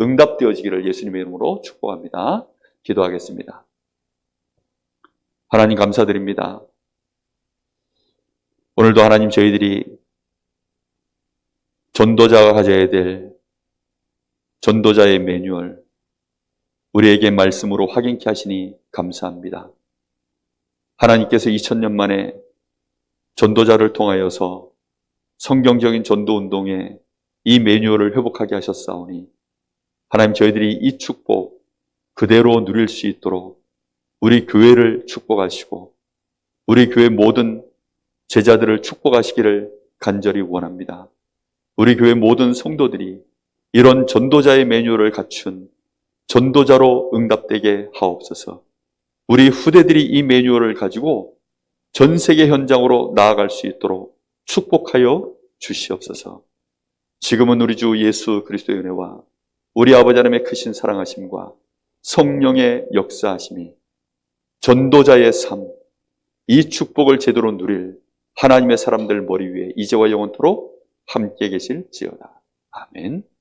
응답되어지기를 예수님의 이름으로 축복합니다. 기도하겠습니다. 하나님 감사드립니다. 오늘도 하나님 저희들이 전도자가 가져야 될 전도자의 매뉴얼 우리에게 말씀으로 확인케 하시니 감사합니다. 하나님께서 2000년 만에 전도자를 통하여서 성경적인 전도운동에 이 매뉴얼을 회복하게 하셨사오니 하나님 저희들이 이 축복 그대로 누릴 수 있도록 우리 교회를 축복하시고 우리 교회 모든 제자들을 축복하시기를 간절히 원합니다. 우리 교회 모든 성도들이 이런 전도자의 매뉴얼을 갖춘 전도자로 응답되게 하옵소서. 우리 후대들이 이 매뉴얼을 가지고 전 세계 현장으로 나아갈 수 있도록 축복하여 주시옵소서. 지금은 우리 주 예수 그리스도의 은혜와 우리 아버지 하나님의 크신 사랑하심과 성령의 역사하심이 전도자의 삶, 이 축복을 제대로 누릴 하나님의 사람들 머리 위에 이제와 영원토록 함께 계실지어다. 아멘.